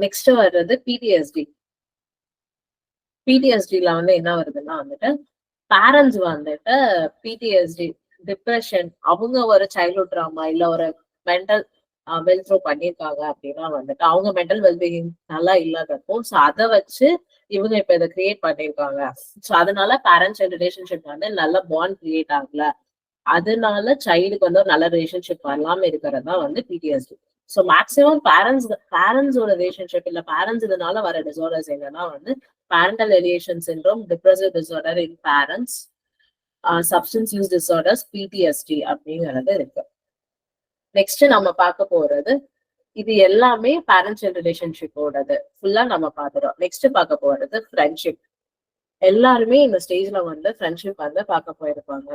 Next வர்றது பிடிஎஸ்டி. பிடிஎஸ்டில வந்து என்ன வருதுன்னா வந்துட்டு பேரண்ட்ஸ் வந்துட்டு பிடிஎஸ்டி, டிப்ரெஷன், அவங்க ஒரு சைல்ட்ஹுட் ட்ராமா இல்ல ஒரு மென்டல் வெல் த்ரோ பண்ணியிருக்காங்க அப்படின்னா வந்துட்டு அவங்க மென்டல் வெல்பீயிங் நல்லா இல்லாதப்போ ஸோ அதை வச்சு இவங்க இப்ப இதை கிரியேட் பண்ணிருக்காங்க. ஸோ அதனால பேரண்ட்ஸ் அண்ட் ரிலேஷன்ஷிப் வந்து நல்ல பாண்ட் கிரியேட் ஆகல, அதனால சைல்டுக்கு வந்து ஒரு நல்ல ரிலேஷன்ஷிப் வரலாம இருக்கிறது தான் வந்து பிடிஎஸ்டி. ஸோ மேக்சிமம் பேரண்ட்ஸோட ரிலேஷன்ஷிப் இல்ல பேரண்ட்ஸ் இதனால வர டிசார்டர்ஸ் என்னன்னா வந்து parental alienation syndrome, depressive disorder in parents, substance use disorders, PTSD அப்படிங்கிறது இருக்கு. நெக்ஸ்ட் நம்ம பார்க்க போறது இது எல்லாமே பேரண்ட்ஸ் அண்ட் ரிலேஷன்ஷிப்போடது ஃபுல்லா நம்ம பார்த்துறோம். நெக்ஸ்ட் பார்க்க போறது ஃப்ரெண்ட்ஷிப். எல்லாருமே இந்த ஸ்டேஜ்ல வந்து ஃப்ரெண்ட்ஷிப் வந்து பார்க்க போயிருப்பாங்க.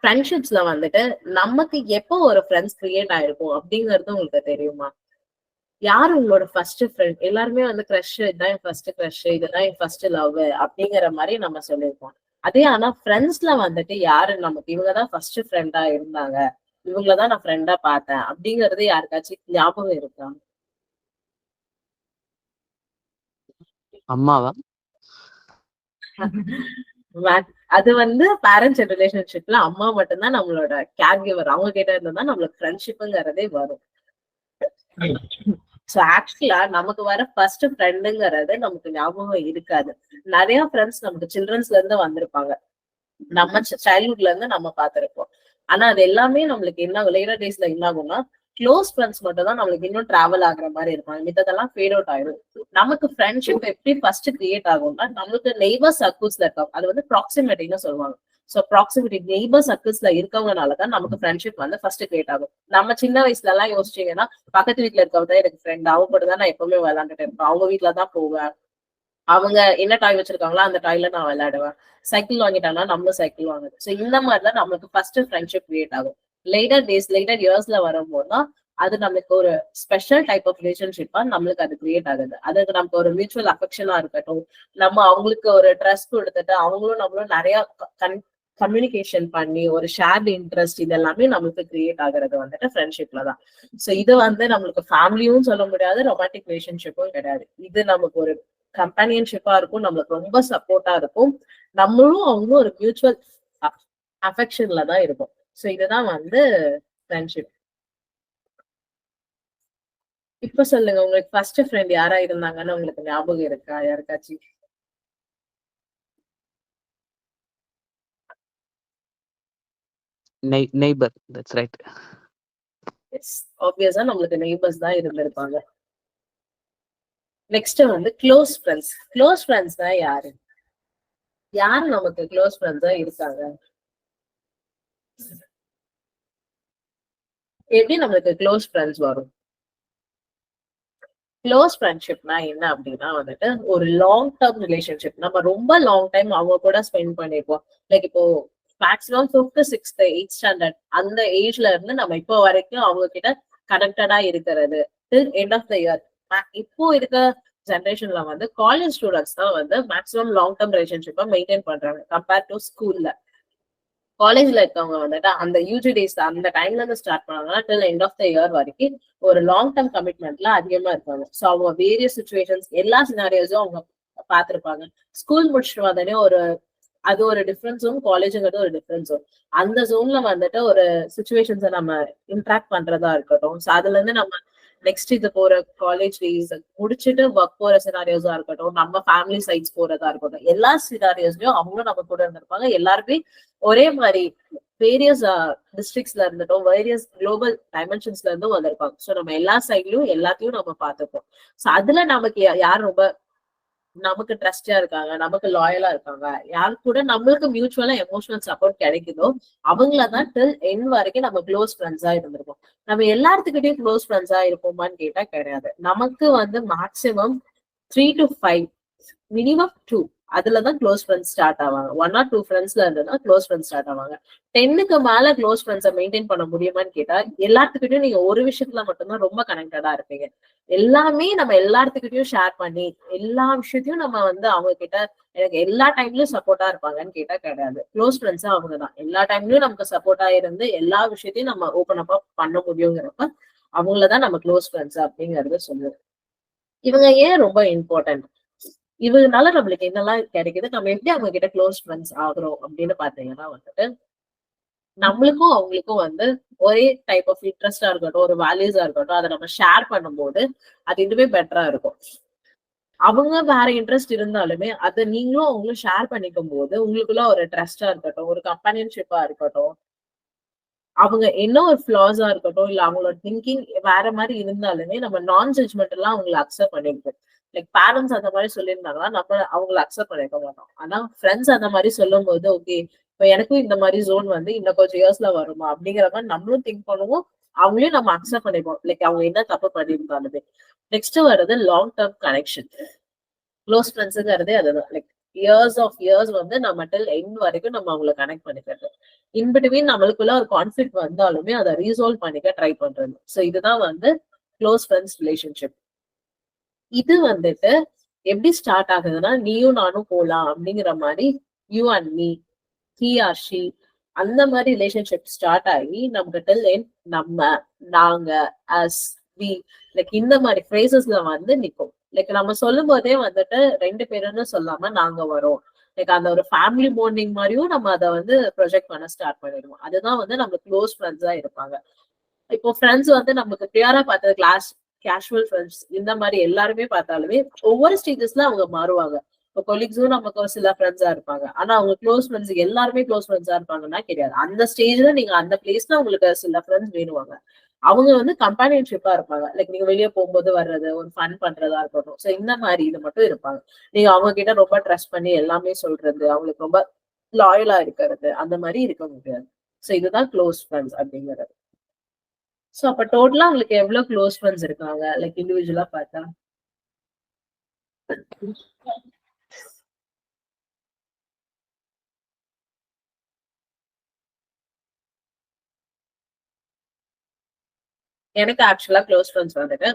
ஃப்ரெண்ட்ஷிப்ஸ்ல வந்துட்டு நமக்கு எப்போ ஒரு ஃப்ரெண்ட்ஸ் கிரியேட் ஆயிருக்கும் அப்படிங்கிறது உங்களுக்கு தெரியுமா? யாரு உங்களோட ஃபர்ஸ்ட் ஃப்ரெண்ட்? எல்லாருமே வந்து கிரஷ், இதுதான் என் ஃபர்ஸ்ட் கிரஷ், இதுதான் என் ஃபர்ஸ்ட் லவ் அப்படிங்கிற மாதிரி நம்ம சொல்லியிருப்போம். அதே ஆனா ஃப்ரெண்ட்ஸ்ல வந்துட்டு யாரு நமக்கு இவங்கதான் ஃபர்ஸ்ட் ஃப்ரெண்டா இருந்தாங்க, இவங்களதான் நான் ஃப்ரெண்டா பார்த்தேன் அப்படிங்கறது யாருக்காச்சும் ஞாபகம் இருக்கா? அம்மாவா? அது வந்து பேரண்ட்ஸ் அண்ட் ரிலேஷன்ஷிப்ல அம்மா மட்டும்தான் நம்மளோட கேர் கிவர். அவங்க கிட்ட இருந்தா நம்மளுக்கு ஃப்ரெண்ட்ஷிப்ங்கிறதே வரும். சோ ஆக்சுவலா நமக்கு வர ஃபர்ஸ்ட் ஃப்ரெண்டுங்கிறது நமக்கு ஞாபகம் இருக்காது. நிறைய ஃப்ரெண்ட்ஸ் நமக்கு சில்ட்ரன்ஸ்ல இருந்து வந்திருப்பாங்க, நம்ம சைல்ட்ஹுட்ல இருந்து நம்ம பார்த்திருப்போம். ஆனா அது எல்லாமே நம்மளுக்கு என்ன லேட்டர் டேஸ்ல என்ன ஆகும்னா க்ளோஸ் ஃப்ரெண்ட்ஸ் மட்டும் தான் நம்மளுக்கு இன்னும் டிராவல் ஆகுற மாதிரி இருப்பாங்க, மித்ததெல்லாம் ஃபேட் அவுட் ஆயிடும். நமக்கு ஃப்ரெண்ட்ஷிப் எப்படி ஃபர்ஸ்ட் கிரியேட் ஆகும்னா நமக்கு நெய்பர் சர்க்கிள்ஸ்ல இருக்கும், அது வந்து ப்ராக்சிமிட்டின்னு சொல்லுவாங்க. சோ ப்ராக்சிமிட்டி நெய்பர் சர்க்கிள்ஸ்ல இருக்கவங்கனாலதான் நமக்கு ஃப்ரெண்ட்ஷிப் வந்து ஃபர்ஸ்ட் கிரியேட் ஆகும். நம்ம சின்ன வயசுல எல்லாம் யோசிச்சீங்கன்னா பக்கத்து வீட்டுல இருக்கவங்க எனக்கு ஃப்ரெண்ட், அவங்க கூட தான் நான் எப்பவுமே விளையாண்டுட்டு இருப்பேன், அவங்க வீட்டுலதான் போவேன், அவங்க என்ன டாய் வச்சிருக்காங்களோ அந்த டாய்ல நான் விளையாடுவேன், சைக்கிள் வாங்கிட்டாங்கன்னா நம்மளும் சைக்கிள் வாங்குது. சோ இந்த மாதிரிதான் நம்மளுக்கு ஃபர்ஸ்ட் ஃப்ரெண்ட்ஷிப் கிரியேட் ஆகும். லேட்டர் இயர்ஸ்ல வரும்போதுதான் அது நம்மளுக்கு ஒரு ஸ்பெஷல் டைப் ஆஃப் ரிலேஷன்ஷிப்பா நம்மளுக்கு அது கிரியேட் ஆகுது. அதுக்கு நமக்கு ஒரு மியூச்சுவல் அஃபெக்ஷனா இருக்கட்டும், நம்ம அவங்களுக்கு ஒரு ட்ரஸ்ட் கொடுத்துட்டு அவங்களும் நம்மளும் நிறைய கம்யூனிகேஷன் பண்ணி ஒரு ஷேர்ட் இன்ட்ரெஸ்ட் இதெல்லாமே நம்மளுக்கு கிரியேட் ஆகுறது வந்துட்டு ஃப்ரெண்ட்ஷிப்ல தான். சோ இது வந்து நம்மளுக்கு ஃபேமிலியும் சொல்ல முடியாது, ரொமான்டிக் ரிலேஷன்ஷிப்பும் கிடையாது. இது நமக்கு ஒரு கம்பானியன்ஷிப்பா இருக்கும், நம்மளுக்கு ரொம்ப சப்போர்ட்டா இருக்கும், நம்மளும் அவங்களும் ஒரு மியூச்சுவல் அஃபெக்ஷன்ல தான் இருக்கும். சோ இதுதான் வந்து ஃப்ரெண்ட்ஷிப். இப்ப சொல்லுங்க, உங்களுக்கு ஃபர்ஸ்ட் ஃப்ரெண்ட் யாரா இருந்தாங்கன்னு உங்களுக்கு ஞாபகம் இருக்கா யாருக்காச்சும்? Neighbour, that's right. எஸ், ஆப்வியஸா நம்மளுக்கு நெய்பர்ஸ் தான் இருந்திருப்பாங்க. நெக்ஸ்ட் வந்து க்ளோஸ் ஃப்ரெண்ட்ஸ். க்ளோஸ் ஃப்ரெண்ட்ஸ் தான் யாரு நமக்கு க்ளோஸ் ஃப்ரெண்ட்ஸா இருக்காங்க? எப்படி நம்மளுக்கு க்ளோஸ் ஃப்ரெண்ட்ஸ் வரும்? க்ளோஸ் ஃப்ரெண்ட்ஷிப்னா என்ன அப்படின்னா வந்துட்டு ஒரு லாங் டேர்ம் ரிலேஷன்ஷிப், நம்ம ரொம்ப லாங் டைம் அவங்க கூட ஸ்பெண்ட் பண்ணிருப்போம். லைக் இப்போ maximum 5th 6th 8th standard அந்த ஏஜ்ல இருந்து நம்ம இப்போ வரைக்கும் அவங்க கிட்ட கனெக்டடா இருக்கிறது till end of the year. இப்போ இருக்க ஜென்ரேஷன்ல வந்து காலேஜ் ஸ்டூடெண்ட்ஸ் தான் வந்து மேக்ஸிமம் லாங் டேர்ம் ரிலேஷன்ஷிப்பை மெயின்டைன் பண்றாங்க கம்பேர்ட் டு ஸ்கூல்ல. காலேஜ்ல இருக்கவங்க வந்துட்டு அந்த யூஜி டேஸ் அந்த டைம்ல இருந்து ஸ்டார்ட் பண்ணாங்கன்னா till end of the year வரைக்கும் ஒரு லாங் டேர்ம் கமிட்மெண்ட்ல அதிகமா இருப்பாங்க. ஸோ அவங்க வேரியஸ் சுச்சுவேஷன்ஸ் எல்லா சினாரியோஸும் அவங்க பார்த்திருப்பாங்க. ஸ்கூல் முடிச்சுட்டு வந்தோடனே அது ஒரு டிஃப்ரெண்ட் ஜோன், காலேஜுங்கிறது ஒரு டிஃப்ரெண்ட் ஜோன். அந்த ஜோன்ல வந்துட்டு ஒரு சுச்சுவேஷன்ஸை நம்ம இன்ட்ராக்ட் பண்றதா இருக்கட்டும், ஸோ அதுல இருந்து நம்ம நெக்ஸ்ட் இது போற காலேஜ் டேஸ் முடிச்சுட்டு ஒர்க் போற சினாரியோஸா இருக்கட்டும், நம்ம ஃபேமிலி சைட்ஸ் போறதா இருக்கட்டும், எல்லா சினாரியோஸ்லயும் அவங்களும் நம்ம கூட இருந்திருப்பாங்க. எல்லாருமே ஒரே மாதிரி வேரியஸ் டிஸ்ட்ரிக்ட்ஸ்ல இருந்துட்டும் வேரியஸ் குளோபல் டைமென்ஷன்ஸ்ல இருந்தும் வந்திருப்பாங்க. ஸோ நம்ம எல்லா சைட்லயும் எல்லாத்தையும் நம்ம பார்த்துப்போம். ஸோ அதுல நமக்கு யார் ரொம்ப நமக்கு ட்ரஸ்டா இருக்காங்க, நமக்கு லாயலா இருக்காங்க, யாரு கூட நம்மளுக்கு மியூச்சுவலா எமோஷனல் சப்போர்ட் கிடைக்குதோ அவங்களதான் டில் எண்ட் வரைக்கும் நம்ம க்ளோஸ் ஃப்ரெண்ட்ஸா இருந்திருப்போம். நம்ம எல்லாத்துக்கிட்டையும் க்ளோஸ் ஃப்ரெண்ட்ஸா இருப்போமான்னு கேட்டா கிடையாது. நமக்கு வந்து மேக்சிமம் 3 to 5, மினிமம் 2, அதுலதான் க்ளோஸ் ஃப்ரெண்ட்ஸ் ஸ்டார்ட் ஆவாங்க. 1 or 2 ஃப்ரெண்ட்ஸ்ல இருந்ததுன்னா க்ளோஸ் ஃப்ரெண்ட்ஸ் ஸ்டார்ட் ஆவாங்க. 10க்கு மேல க்ளோஸ் ஃப்ரெண்ட்ஸை மெயின்டைன் பண்ண முடியுமான்னு கேட்டா எல்லாத்துக்கிட்டையும் நீங்க ஒரு விஷயத்துல மட்டும்தான் ரொம்ப கனெக்டடா இருப்பீங்க. எல்லாமே நம்ம எல்லாத்துக்கிட்டையும் ஷேர் பண்ணி எல்லா விஷயத்தையும் நம்ம வந்து அவங்க கிட்ட எனக்கு எல்லா டைம்லயும் சப்போர்ட்டா இருப்பாங்கன்னு கேட்டா கிடையாது. க்ளோஸ் ஃப்ரெண்ட்ஸா அவங்கதான் எல்லா டைம்லயும் நமக்கு சப்போர்ட்டா இருந்து எல்லா விஷயத்தையும் நம்ம ஓப்பன் அப்பா பண்ண முடியுங்கிறப்ப அவங்களதான் நம்ம க்ளோஸ் ஃப்ரெண்ட்ஸ் அப்படிங்கறத சொல்லுவோம். இவங்க ஏன் ரொம்ப இம்பார்ட்டன்ட், இவங்கனால நம்மளுக்கு என்னெல்லாம் கிடைக்குது, நம்ம எப்படி அவங்க கிட்ட க்ளோஸ் ஃப்ரெண்ட்ஸ் ஆகுறோம் அப்படின்னு பாத்தீங்கன்னா வந்துட்டு, நம்மளுக்கும் அவங்களுக்கும் வந்து ஒரே டைப் ஆஃப் இன்ட்ரெஸ்டா இருக்கட்டும், ஒரு வேல்யூஸா இருக்கட்டும், அதை நம்ம ஷேர் பண்ணும்போது அது இன்னுமே பெட்டரா இருக்கும். அவங்க வேற இன்ட்ரெஸ்ட் இருந்தாலுமே அதை நீங்களும் அவங்களும் ஷேர் பண்ணிக்கும் போது உங்களுக்குள்ள ஒரு ட்ரஸ்டா இருக்கட்டும், ஒரு கம்பானியன்ஷிப்பா இருக்கட்டும், அவங்க என்ன ஒரு ஃபிளாஸா இருக்கட்டும், இல்ல அவங்களோட திங்கிங் வேற மாதிரி இருந்தாலுமே நம்ம நான் ஜட்ஜ்மெண்ட் எல்லாம் அவங்களை அக்செப்ட் பண்ணிருக்கோம். லைக் பேரண்ட்ஸ் அந்த மாதிரி சொல்லியிருந்தாங்கன்னா நம்ம அவங்களை அக்செப்ட் பண்ணிருக்க மாட்டோம். ஆனா ஃப்ரெண்ட்ஸ் அந்த மாதிரி சொல்லும் போது ஓகே, இப்ப எனக்கும் இந்த மாதிரி ஜோன் வந்து இன்னும் கொஞ்சம் இயர்ஸ்ல வருமா அப்படிங்கிற மாதிரி நம்மளும் திங்க் பண்ணுவோம். அவங்களையும் நம்ம அக்செப்ட் பண்ணிப்போம், லைக் அவங்க என்ன தப்பு பண்ணியிருந்தாலுமே. நெக்ஸ்ட் வருது லாங் டேர்ம் கனெக்ஷன். க்ளோஸ் ஃப்ரெண்ட்ஸுங்கிறதே அதுதான். லைக் இயர்ஸ் ஆஃப் இயர்ஸ் வந்து நம்ம டில் எண்ட் வரைக்கும் நம்ம அவங்களை கனெக்ட் பண்ணிக்கிறது. இன்பிட்வீன் நம்மளுக்குள்ள ஒரு கான்ஃபிளிக்ட் வந்தாலுமே அதை ரீசால்வ் பண்ணிக்க ட்ரை பண்றது. சோ இதுதான் வந்து க்ளோஸ் ஃப்ரெண்ட்ஸ் ரிலேஷன்ஷிப். இது வந்துட்டு எப்படி ஸ்டார்ட் ஆகுதுன்னா, நீயும் நானும் போலாம் அப்படிங்கிற மாதிரி you and me, he or she, அந்த மாதிரி ரிலேஷன்ஷிப் ஸ்டார்ட் ஆகி நமக்கு டில் எண்ட் நம்ம, நாங்க, அஸ், வி, லைக் இந்த மாதிரி ஃப்ரேசஸ்ல வந்து நிக்கும். லைக் நம்ம சொல்லும் போதே வந்துட்டு 2 பேருன்னு சொல்லாம நாங்க வரோம், லைக் அந்த ஒரு ஃபேமிலி பாண்டிங் மாதிரியும் நம்ம அதை வந்து ப்ரொஜெக்ட் பண்ண ஸ்டார்ட் பண்ணிடுவோம். அதுதான் வந்து நம்ம க்ளோஸ் ஃப்ரெண்ட்ஸா இருப்பாங்க. இப்போ ஃப்ரெண்ட்ஸ் வந்து நமக்கு பிரியாரா பார்த்தது கிளாஸ் கேஷுவல் ஃப்ரெண்ட்ஸ் இந்த மாதிரி எல்லாருமே பார்த்தாலுமே ஒவ்வொரு ஸ்டேஜஸ்ல அவங்க மாறுவாங்க. இப்போ கொலீக்ஸும் நமக்கு ஒரு சில ஃப்ரெண்ட்ஸா இருப்பாங்க. ஆனா அவங்க க்ளோஸ் ஃப்ரெண்ட்ஸ் எல்லாருமே க்ளோஸ் ஃப்ரெண்ட்ஸா இருப்பாங்கன்னா கிடையாது. அந்த ஸ்டேஜ்ல நீங்க அந்த பிளேஸ்ல உங்களுக்கு சில ஃப்ரெண்ட்ஸ் வேணுவாங்க. அவங்க வந்து கம்பானியன்ஷிப்பா இருப்பாங்க. லைக் நீங்க வெளியே போகும்போது வர்றது, ஒரு ஃபன் பண்றதா இருக்கட்டும். சோ இந்த மாதிரி இது மட்டும் இருப்பாங்க. நீங்க அவங்க கிட்ட ரொம்ப ட்ரஸ்ட் பண்ணி எல்லாமே சொல்றது, அவங்களுக்கு ரொம்ப லாயலா இருக்கிறது, அந்த மாதிரி இருக்க முடியாது. சோ இதுதான் க்ளோஸ் ஃப்ரெண்ட்ஸ் அப்படிங்கிறது. சோ அப்ப டோட்டலா உங்களுக்கு எவ்வளவு க்ளோஸ் ஃப்ரெண்ட்ஸ் இருக்காங்க, லைக் இண்டிவிஜுவலா பார்த்தா? எனக்கு ஆக்சுவலா க்ளோஸ் ஃப்ரெண்ட்ஸ் வந்துட்டு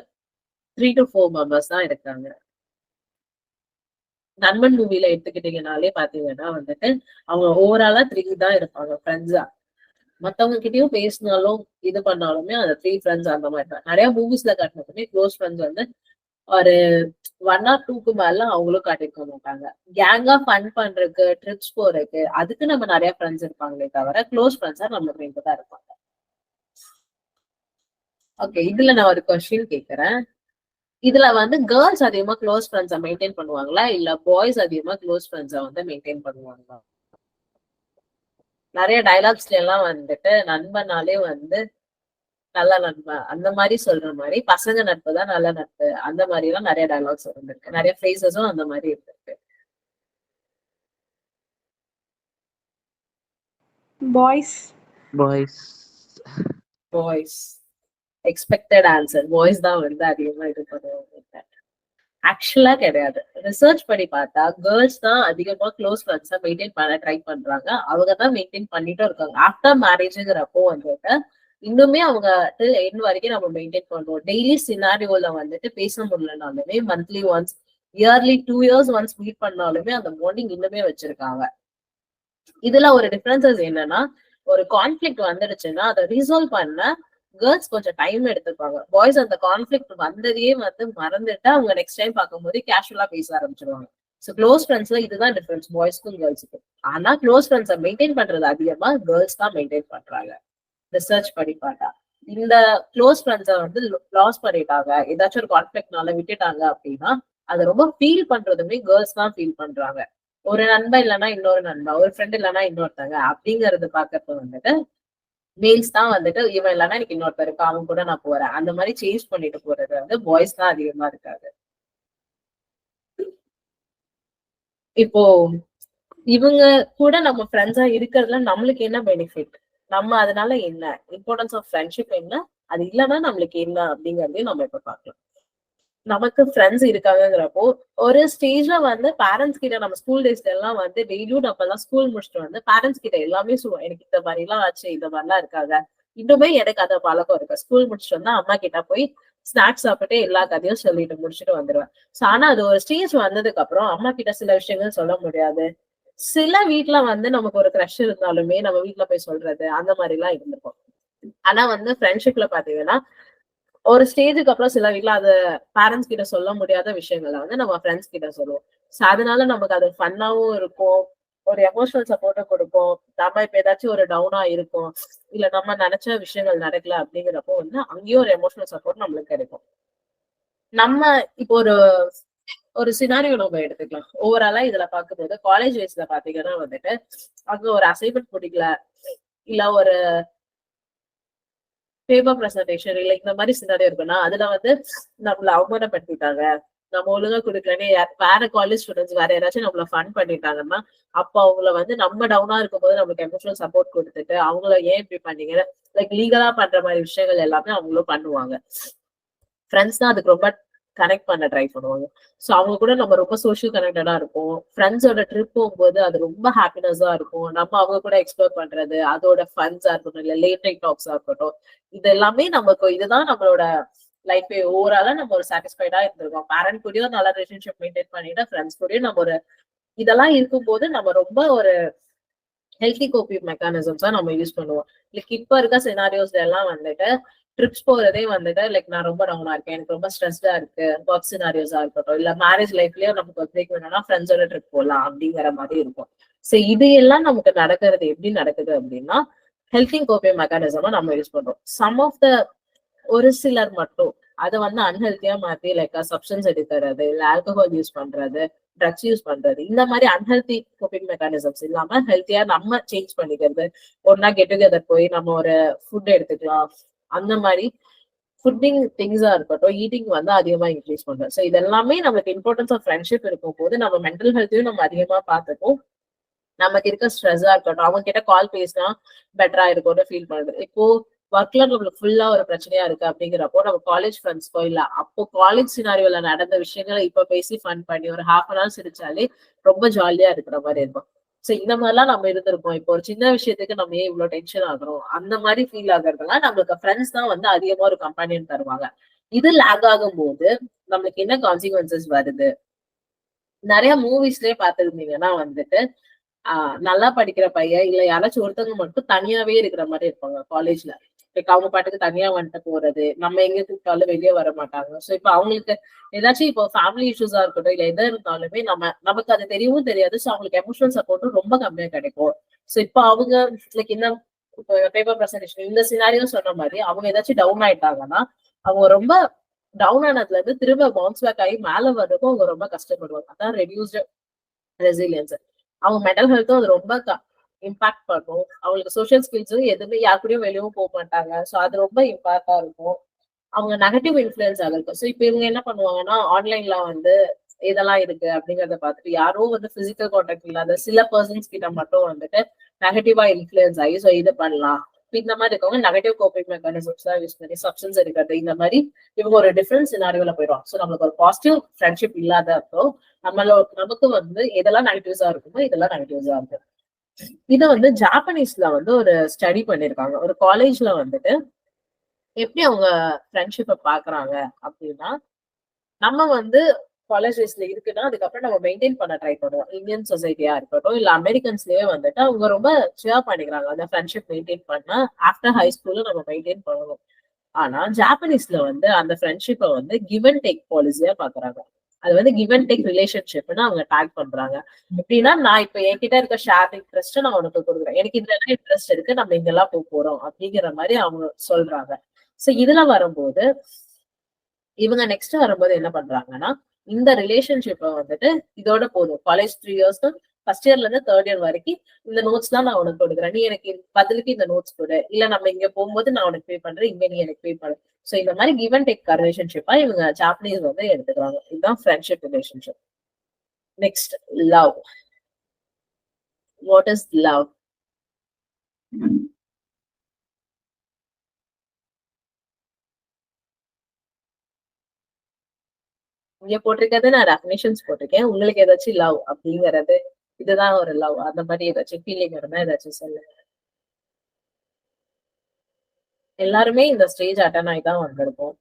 3 to 4 மெம்பர்ஸ் தான் இருக்காங்க. நண்பன் மூவில எடுத்துக்கிட்டீங்கனாலே பாத்தீங்கன்னா வந்துட்டு அவங்க ஓவராலா 3 தான் இருப்பாங்க ஃப்ரெண்ட்ஸா. மத்தவங்க கிட்டயும் பேசினாலும் இது பண்ணாலுமே அந்த 3 ஃப்ரெண்ட்ஸ் அந்த மாதிரி தான். நிறைய மூவிஸ்ல காட்டினதுமே க்ளோஸ் ஃப்ரெண்ட்ஸ் வந்து ஒரு 1 or 2க்கு மேல அவங்களும் காட்டிருக்க மாட்டாங்க. கேங்கா ஃபன் பண்றதுக்கு, ட்ரிப்ஸ் போறதுக்கு அதுக்கு நம்ம நிறைய ஃப்ரெண்ட்ஸ் இருப்பாங்களே தவிர க்ளோஸ் ஃப்ரெண்ட்ஸா நம்மளுக்கு 2 தான் இருப்பாங்க. ஓகே, இதுல நான் ஒரு கொஸ்டின் கேக்குறேன். இதுல வந்து கேர்ள்ஸ் அதிகமா க்ளோஸ் ஃப்ரெண்ட்ஸை மெயின்டைன் பண்ணுவாங்களா, இல்ல பாய்ஸ் அதிகமா க்ளோஸ் ஃப்ரெண்ட்ஸை வந்து மெயின்டைன் பண்ணுவாங்களா? நிறைய டைலாக்ஸ்ல எல்லாம் வந்துட்டு நண்பனாலே வந்து நல்ல நண்பன் அந்த மாதிரி சொல்ற மாதிரி, பசங்க நட்பு தான் நல்ல நட்பு அந்த மாதிரி எல்லாம் நிறைய டைலாக்ஸ் இருந்திருக்கு. நிறைய ஃப்ரேசஸும் அந்த மாதிரி இருந்திருக்கு. Boys. Boys. Boys. Expected answer. Boys தான் வந்து அதிகமா இது பண்ணுவாங்க. ஆக்சுவலா கிடையாது. ரிசர்ச் படி பார்த்தா கேர்ள்ஸ் தான் அதிகமா க்ளோஸ் ஃப்ரெண்ட்ஸை மெயின்டைன் பண்ண ட்ரை பண்றாங்க. அவங்க தான் மெயின்டைன் பண்ணிட்டும் இருக்காங்க. ஆஃப்டர் மேரேஜ்ங்கிறப்போ வந்துட்டு இன்னுமே அவங்க டில் எண்ட் வரைக்கும் நம்ம மெயின்டைன் பண்ணுவோம். டெய்லி சினாரியோல வந்துட்டு பேச முடியலனாலுமே monthly once, yearly 2 years once meet பண்ணாலுமே அந்த பாண்டிங் இன்னுமே வச்சிருக்காங்க. இதுல ஒரு டிஃபரன்சஸ் என்னன்னா, ஒரு கான்ஃபிளிக்ட் வந்துடுச்சுன்னா அதை ரிசால்வ் பண்ண கேர்ள்ஸ் கொஞ்சம் டைம் எடுத்துப்பாங்க. பாய்ஸ் அந்த கான்ஃபிளிக்ட் வந்ததையே வந்து மறந்துட்டு அவங்க நெக்ஸ்ட் டைம் பார்க்கும்போது கேஷுவலா பேச ஆரம்பிச்சிருவாங்க. சோ க்ளோஸ் ஃப்ரெண்ட்ஸ்ல இதுதான் டிஃபரன்ஸ் பாய்ஸ்க்கும் கேர்ள்ஸுக்கும். ஆனா க்ளோஸ் ஃப்ரெண்ட்ஸை மெயின்டைன் பண்றது அதிகமா கேர்ள்ஸ் தான் மெயின்டைன் பண்றாங்க. ரிசர்ச் படி பார்த்தா இந்த க்ளோஸ் ஃப்ரெண்ட்ஸை வந்து லாஸ் பண்ணிட்டாங்க, ஏதாச்சும் ஒரு கான்ஃபிளிக்ட்னால விட்டுட்டாங்க அப்படின்னா அதை ரொம்ப ஃபீல் பண்றதுமே கேர்ள்ஸ் தான் ஃபீல் பண்றாங்க. ஒரு நண்பன் இல்லைன்னா இன்னொரு நண்பன், ஒரு ஃப்ரெண்ட் இல்லைன்னா இன்னொருத்தங்க அப்படிங்கறது பாக்குறது வந்துட்டு மேல்ஸ் தான் வந்துட்டு இவன் இல்லைன்னா எனக்கு இன்னொருத்தர் இருக்கு அவன் கூட நான் போறேன் அந்த மாதிரி சேஞ்ச் பண்ணிட்டு போறது வந்து பாய்ஸ் தான் அதிகமா இருக்காது. இப்போ இவங்க கூட நம்ம ஃப்ரெண்ட்ஸா இருக்கிறதுல நம்மளுக்கு என்ன பெனிஃபிட், நம்ம அதனால என்ன இம்பார்ட்டன்ஸ் ஆஃப் ஃப்ரெண்ட்ஷிப் என்ன, அது இல்லைன்னா நம்மளுக்கு என்ன அப்படிங்கறதையும் நம்ம இப்ப பார்க்கலாம். நமக்கு ஃப்ரெண்ட்ஸ் இருக்காங்கிறப்போ ஒரு ஸ்டேஜ்ல வந்து பேரண்ட்ஸ் கிட்ட நம்ம ஸ்கூல் டேஸ்ல எல்லாம் வந்து டெய்லியும் நம்ம எல்லாம் ஸ்கூல் முடிச்சுட்டு வந்து பேரண்ட்ஸ் கிட்ட எல்லாமே சொல்லுவோம். எனக்கு இந்த மாதிரி எல்லாம் ஆச்சு, இந்த மாதிரிலாம் இருக்காங்க. இன்னுமே எனக்கு அந்த பழக்கம் இருக்கு. ஸ்கூல் முடிச்சுட்டு வந்தா அம்மா கிட்ட போய் ஸ்நாக்ஸ் சாப்பிட்டு எல்லா கதையும் சொல்லிட்டு முடிச்சுட்டு வந்துருவேன். ஆனா அது ஒரு ஸ்டேஜ் வந்ததுக்கு அப்புறம் அம்மா கிட்ட சில விஷயங்கள் சொல்ல முடியாது. சில வீட்டுல வந்து நமக்கு ஒரு க்ரஷ் இருந்தாலுமே நம்ம வீட்டுல போய் சொல்றது அந்த மாதிரி எல்லாம் இருந்திருக்கும். ஆனா வந்து ஃப்ரெண்ட்ஷிப்ல பாத்தீங்கன்னா ஒரு ஸ்டேஜுக்கு அப்புறம் சில வீட்ல அத பேரண்ட்ஸ் கிட்ட சொல்ல முடியாத விஷயங்கள வந்து நம்ம ஃப்ரெண்ட்ஸ் கிட்ட சொல்லுவோம். சோ அதனால நமக்கு அது ஃபன்னாவும் இருக்கும். ஒரு எமோஷனல் சப்போர்ட்டும் குடுக்கும். நம்ம இப்ப ஏதாச்சும் ஒரு டவுனா இருக்கோம். இல்ல நம்ம நெனச்ச விஷயங்கள் நடக்கல அப்படிங்கிறப்போ வந்து அங்கேயும் ஒரு எமோஷனல் சப்போர்ட் நம்மளுக்கு கிடைக்கும். நம்ம இப்போ ஒரு ஒரு சினாரியோ நம்ம எடுத்துக்கலாம். ஓவராலா இதுல பார்க்கும்போது காலேஜ் டேஸ்ல பார்த்தீங்கன்னா வந்துட்டு, அங்க ஒரு அசைன்மென்ட் முடிக்கல. இல்ல ஒரு பேப்பர் பிரசன்டேஷன் இல்ல இந்த மாரி சினாரியோ இருக்குன்னா, அதுல வந்து நம்மள அவமானப்படுத்திட்டாங்க. நம்ம ஒழுங்கா குடுக்கலன்னு வேற காலேஜ் ஸ்டூடண்ட்ஸ் வேற யாராச்சும் நம்மள ஃபன் பண்ணிட்டாங்கன்னா, அப்ப அவங்கள வந்து நம்ம டவுனா இருக்கும்போது நமக்கு எமோஷனல் சப்போர்ட் குடுத்துட்டு, அவங்கள ஏன் இப்படி பண்ணீங்க? லைக் லீகலா பண்ற மாரி விஷயங்கள் எல்லாமே அவங்களும் பண்ணுவாங்க. ஃப்ரெண்ட்ஸ் தான் அதுக்கு ரொம்ப கனெக்ட் பண்ண ட்ரை பண்ணுவாங்க. சோ அவங்க கூட நம்ம ரொம்ப சோசியல் கனெக்டடா இருப்போம். ஃப்ரெண்ட்ஸோட ட்ரிப் போகும்போது அது ரொம்ப ஹாப்பினஸா இருக்கும். நம்ம அவங்க கூட எக்ஸ்ப்ளோர் பண்றது, அதோட ஃபன்ஸா இருக்கட்டும், இல்ல லேட் நைட் டாக்ஸா இருக்கட்டும். இது எல்லாமே நமக்கு இதுதான் நம்மளோட லைஃபே ஓவராலா நம்ம ஒரு சாட்டிஸ்ஃபைடா இருந்திருக்கோம். பேரண்ட் கூடயும் நல்ல ரிலேஷன்ஷிப் மெயின்டெயின் பண்ணிட்டு, ஃப்ரெண்ட்ஸ் கூடயும் நம்ம ஒரு இதெல்லாம் இருக்கும்போது நம்ம ரொம்ப ஒரு ஹெல்த்தி கோப்பிங் மெக்கானிசம்ஸா நம்ம யூஸ் பண்ணுவோம். லைக் இப்ப இருக்க சினாரியோஸ்ல எல்லாம் வந்துட்டு ட்ரிப்ஸ் போறதே வந்துட்டு லைக் நான் ரொம்ப டவுனா இருக்கேன். எனக்கு ரொம்ப ஸ்ட்ரெஸ்டா இருக்கு. ஒர்க் சினாரியோஸா இருக்கட்டும். இல்ல மேரேஜ் லைஃப்லயே நமக்கு ஒரு பிரேக் வேணும்னா ஃப்ரெண்ட்ஸோட ட்ரிப் போலாம் அப்படிங்கிற மாதிரி இருக்கும். சோ இது எல்லாம் நமக்கு நடக்கிறது எப்படி நடக்குது அப்படின்னா, ஹெல்த்தி கோப்பிங் மெக்கானிசமா நம்ம யூஸ் பண்றோம். சம் ஆஃப் த ஒரு சிலர் மட்டும் அத வந்து அன்ஹெல்த்தியா மாத்தி லைக் சப்ஸ்டன்ஸ் எடுக்கிறது, இல்ல ஆல்கஹால் யூஸ் பண்றது, ட்ரக்ஸ் யூஸ் பண்றது. இந்த மாதிரி அன்ஹெல்தி கோப்பிங் மெக்கானிசம்ஸ் இல்லாம ஹெல்த்தியா நம்ம சேஞ்ச் பண்ணிக்கிறது. ஒன்னா கெட் டுகெதர் போய் நம்ம ஒரு ஃபுட் எடுத்துக்கலாம். அந்த மாதிரி ஃபுட்டிங் திங்ஸா இருக்கட்டும், ஈட்டிங் வந்து அதிகமா இன்க்ரீஸ் பண்றோம். சோ இது எல்லாமே நமக்கு இம்பார்ட்டன்ஸ் ஆஃப் ஃப்ரெண்ட்ஷிப் இருக்கும்போது நம்ம மென்டல் ஹெல்த்தையும் நம்ம அதிகமா பார்த்துப்போம். நமக்கு இருக்க ஸ்ட்ரெஸ்ஸா இருக்கட்டும், அவங்க கிட்ட கால் பேசினா பெட்டரா இருக்கும்னு ஃபீல் பண்ணுது. இப்போ ஒர்க்ல நம்மளுக்கு ஃபுல்லா ஒரு பிரச்சனையா இருக்கு அப்படிங்கிறப்போ நம்ம காலேஜ் ஃப்ரெண்ட்ஸ்க்கோ இல்ல அப்போ காலேஜ் சினாரியோல நடந்த விஷயங்களை இப்ப பேசி ஃபன் பண்ணி ஒரு ஹாஃப் அன் ஹவர் சிரிச்சாலே ரொம்ப ஜாலியா இருக்கிற மாதிரி இருக்கும். சோ இந்த மாதிரிலாம் நம்ம இருந்திருப்போம். இப்போ ஒரு சின்ன விஷயத்துக்கு நம்ம ஏன் இவ்வளவு டென்ஷன் ஆகுறோம் அந்த மாதிரி ஃபீல் ஆகுறதுலாம் நம்மளுக்கு ஃப்ரெண்ட்ஸ் தான் வந்து அதிகமா ஒரு கம்பெனியன் தருவாங்க. இது லேக் ஆகும் போது நம்மளுக்கு என்ன கான்சிக்வன்சஸ் வருது? நிறைய மூவிஸ்லயே பார்த்திருந்தீங்கன்னா வந்துட்டு நல்லா படிக்கிற பையன் இல்ல யாராச்சும் ஒருத்தவங்க மட்டும் தனியாவே இருக்கிற மாதிரி இருப்பாங்க காலேஜ்ல. லைக் அவங்க பாட்டுக்கு தனியா வந்துட்டு போறது, நம்ம எங்க கூப்பிட்டாலும் வெளியே வர மாட்டாங்க. சோ இப்ப அவங்களுக்கு ஏதாச்சும் இப்போ ஃபேமிலி இஷ்யூஸா இருக்கட்டும் இல்ல எதா இருந்தாலுமே நமக்கு அது தெரியவும் தெரியாது. சோ அவங்களுக்கு எமோஷனல் சப்போர்ட்டும் ரொம்ப கம்மியா கிடைக்கும். சோ இப்ப அவங்க லைக் இந்த பேப்பர் பிரசன்டேஷன் இந்த சினாரியோ சொன்ன மாதிரி அவங்க ஏதாச்சும் டவுன் ஆயிட்டாங்கன்னா அவங்க ரொம்ப டவுன் ஆனதுல இருந்து திரும்ப பவுன்ஸ் பேக் ஆகி மேல வர்றதுக்கும் அவங்க ரொம்ப கஷ்டப்படுவாங்க. அதான் ரெடியூஸ்டு ரெசிலியன்ஸ். அவங்க மென்டல் ஹெல்த்தும் அது ரொம்ப இம்பாக்ட் பண்ணும். அவங்களுக்கு சோசியல் ஸ்கில்ஸும் எதுவுமே யார் கூடயும் வெளியவும் போக மாட்டாங்க. சோ அது ரொம்ப இம்பாக்டா இருக்கும். அவங்க நெகட்டிவ் இன்ஃபுளுன்ஸ் இருக்கும். சோ இப்ப இவங்க என்ன பண்ணுவாங்கன்னா, ஆன்லைன்ல வந்து இதெல்லாம் இருக்கு அப்படிங்கறத பார்த்துட்டு யாரோ வந்து பிசிக்கல் கான்டாக்ட் இல்லாத சில பர்சன்ஸ் கிட்ட மட்டும் வந்துட்டு நெகட்டிவா இன்ஃபுளுன்ஸ் ஆகி சோ இது பண்ணலாம். இந்த மாதிரி இருக்கவங்க நெகட்டிவ் கோப்பிங் மெக்கானிசம்ஸ் தான் யூஸ் பண்ணி சப்ஸ்டன்ஸ் எடுக்கிறது இந்த மாதிரி இவங்க ஒரு டிஃபரன்ஸ் சினாரியோல போயிடுவாங்க. சோ நம்மளுக்கு ஒரு பாசிட்டிவ் ஃப்ரெண்ட்ஷிப் இல்லாதப்போ நமக்கு வந்து எதெல்லாம் நெகட்டிவ்ஸா இருக்குமோ இதெல்லாம் நெகட்டிவ்ஸா இருக்கு. இத வந்து ஜாப்பனீஸ்ல வந்து ஒரு ஸ்டடி பண்ணிருக்காங்க. ஒரு காலேஜ்ல வந்துட்டு எப்படி அவங்க ஃப்ரெண்ட்ஷிப்ப பாக்குறாங்க அப்படின்னா, நம்ம வந்து காலேஜ் டேஸ்ல இருக்குன்னா, அதுக்கப்புறம் நம்ம மெயின்டைன் பண்ண ட்ரை பண்ணுவோம். இந்தியன் சொசைட்டியா இருக்கட்டும், இல்ல அமெரிக்கன்ஸ்லயே வந்துட்டு அவங்க ரொம்ப ஷேர் பண்ணிக்கிறாங்க. அந்த ஃப்ரெண்ட்ஷிப் மெயின்டைன் பண்ண ஆஃப்டர் ஹை ஸ்கூல்ல நம்ம மெயின்டைன் பண்ணணும். ஆனா ஜாப்பனீஸ்ல வந்து அந்த ஃப்ரெண்ட்ஷிப்ப வந்து கிவ் அண்ட் டேக் பாலிசியா பாக்குறாங்க. அது வந்து கிவ் அண்ட் டேக் ரிலேஷன்ஷிப்னு அவங்க டேக் பண்றாங்க. எப்படின்னா நான் இப்ப என்கிட்ட இருக்க ஷேர் இன்ட்ரெஸ்ட் நான் உனக்கு கொடுக்குறேன். எனக்கு இதுல எல்லாம் இன்ட்ரெஸ்ட் இருக்கு. நம்ம இங்கெல்லாம் போறோம் அப்படிங்கிற மாதிரி அவங்க சொல்றாங்க. சோ இதுல வரும்போது இவங்க நெக்ஸ்ட் வரும்போது என்ன பண்றாங்கன்னா, இந்த ரிலேஷன்ஷிப்ப வந்துட்டு இதோட போதும். காலேஜ் 3 இயர்ஸ் ஃபர்ஸ்ட் இயர்ல இருந்து தேர்ட் இயர் வரைக்கும் இந்த நோட்ஸ் தான் நான் உனக்கு கொடுக்குறேன். நீ எனக்கு பதிலுக்கு இந்த நோட்ஸ் கொடு. இல்ல நம்ம இங்க போகும்போது நான் உனக்கு பே பண்றேன். இங்க நீ எனக்கு பே பண்ணு. சோ இந்த மாதிரி கிவ் அண்ட் டேக் ரிலேஷன்ஷிப்பா இவங்க ஜாப்பனீஸ் வந்து எடுத்துக்கிறாங்க. இதுதான் friendship relationship. Next love. What is love? இங்க போட்டிருக்கிறது நான் டெஃபினிஷன்ஸ் போட்டிருக்கேன். உங்களுக்கு ஏதாச்சும் லவ் அப்படிங்கிறது இதுதான் ஒரு லவ் அந்த மாதிரி ஏதாச்சும் ஃபீலிங் இருந்தா ஏதாச்சும் சொல்லுங்க. எல்லாருமே இந்த ஸ்டேஜ் அட்டன் ஆகி தான் வந்திருப்போம்.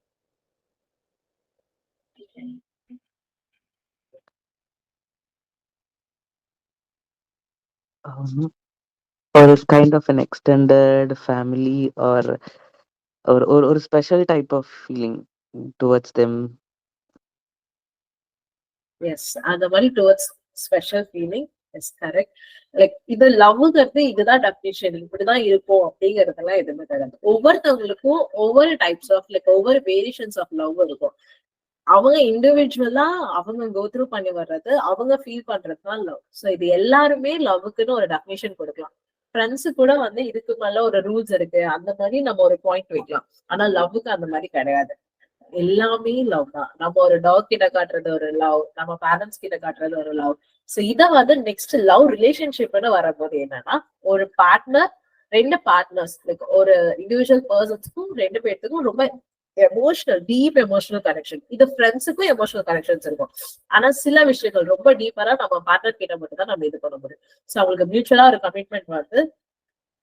Or kind of an extended family or ஒரு special type of feeling towards them. Yes, அந்த மாதிரி towards special feeling. Yes, correct. Like இது லவ்ங்கிறது இதுதான் டெஃபினிஷன், இப்படிதான் இருக்கும் அப்படிங்கறதெல்லாம் எதுவுமே கிடையாது. ஒவ்வொருத்தவங்களுக்கும் ஒவ்வொரு டைப்ஸ் ஆஃப் லைக் ஒவ்வொரு வேரியேஷன்ஸ் ஆஃப் லவ் இருக்கும். அவங்க இண்டிவிஜுவலா அவங்க கோ த்ரூ பண்ணி வர்றது, அவங்க ஃபீல் பண்றதுதான் லவ். ஸோ இது எல்லாருமே லவ்வுக்குன்னு ஒரு டெஃபினிஷன் கொடுக்கலாம். ஃப்ரெண்ட்ஸு கூட வந்து இதுக்கு மேல ஒரு ரூல்ஸ் இருக்கு அந்த மாதிரி நம்ம ஒரு பாயிண்ட் வைக்கலாம். ஆனா லவ்வுக்கு அந்த மாதிரி கிடையாது. எல்லாமே லவ் தான். நம்ம ஒரு டாக் கிட்ட காட்டுறது ஒரு லவ், நம்ம பேரண்ட்ஸ் கிட்ட காட்டுறது ஒரு லவ். சோ இத வந்து நெக்ஸ்ட் லவ் ரிலேஷன்ஷிப்னு வரும்போது என்னன்னா, ஒரு பார்ட்னர், ரெண்டு பார்ட்னர்ஸ் லைக் ஒரு இண்டிவிஜுவல் பர்சன்ஸ்க்கும் ரெண்டு பேர்த்துக்கும் ரொம்ப எமோஷனல், டீப் எமோஷனல் கனெக்ஷன். இது ஃப்ரெண்ட்ஸுக்கும் எமோஷனல் கனெக்ஷன்ஸ் இருக்கும். ஆனா சில விஷயங்கள் ரொம்ப டீப்பரா நம்ம பார்ட்னர் கிட்ட மட்டும் தான் நம்ம இது பண்ண முடியும். சோ அவங்களுக்கு மியூச்சுவலா ஒரு கமிட்மெண்ட் வந்து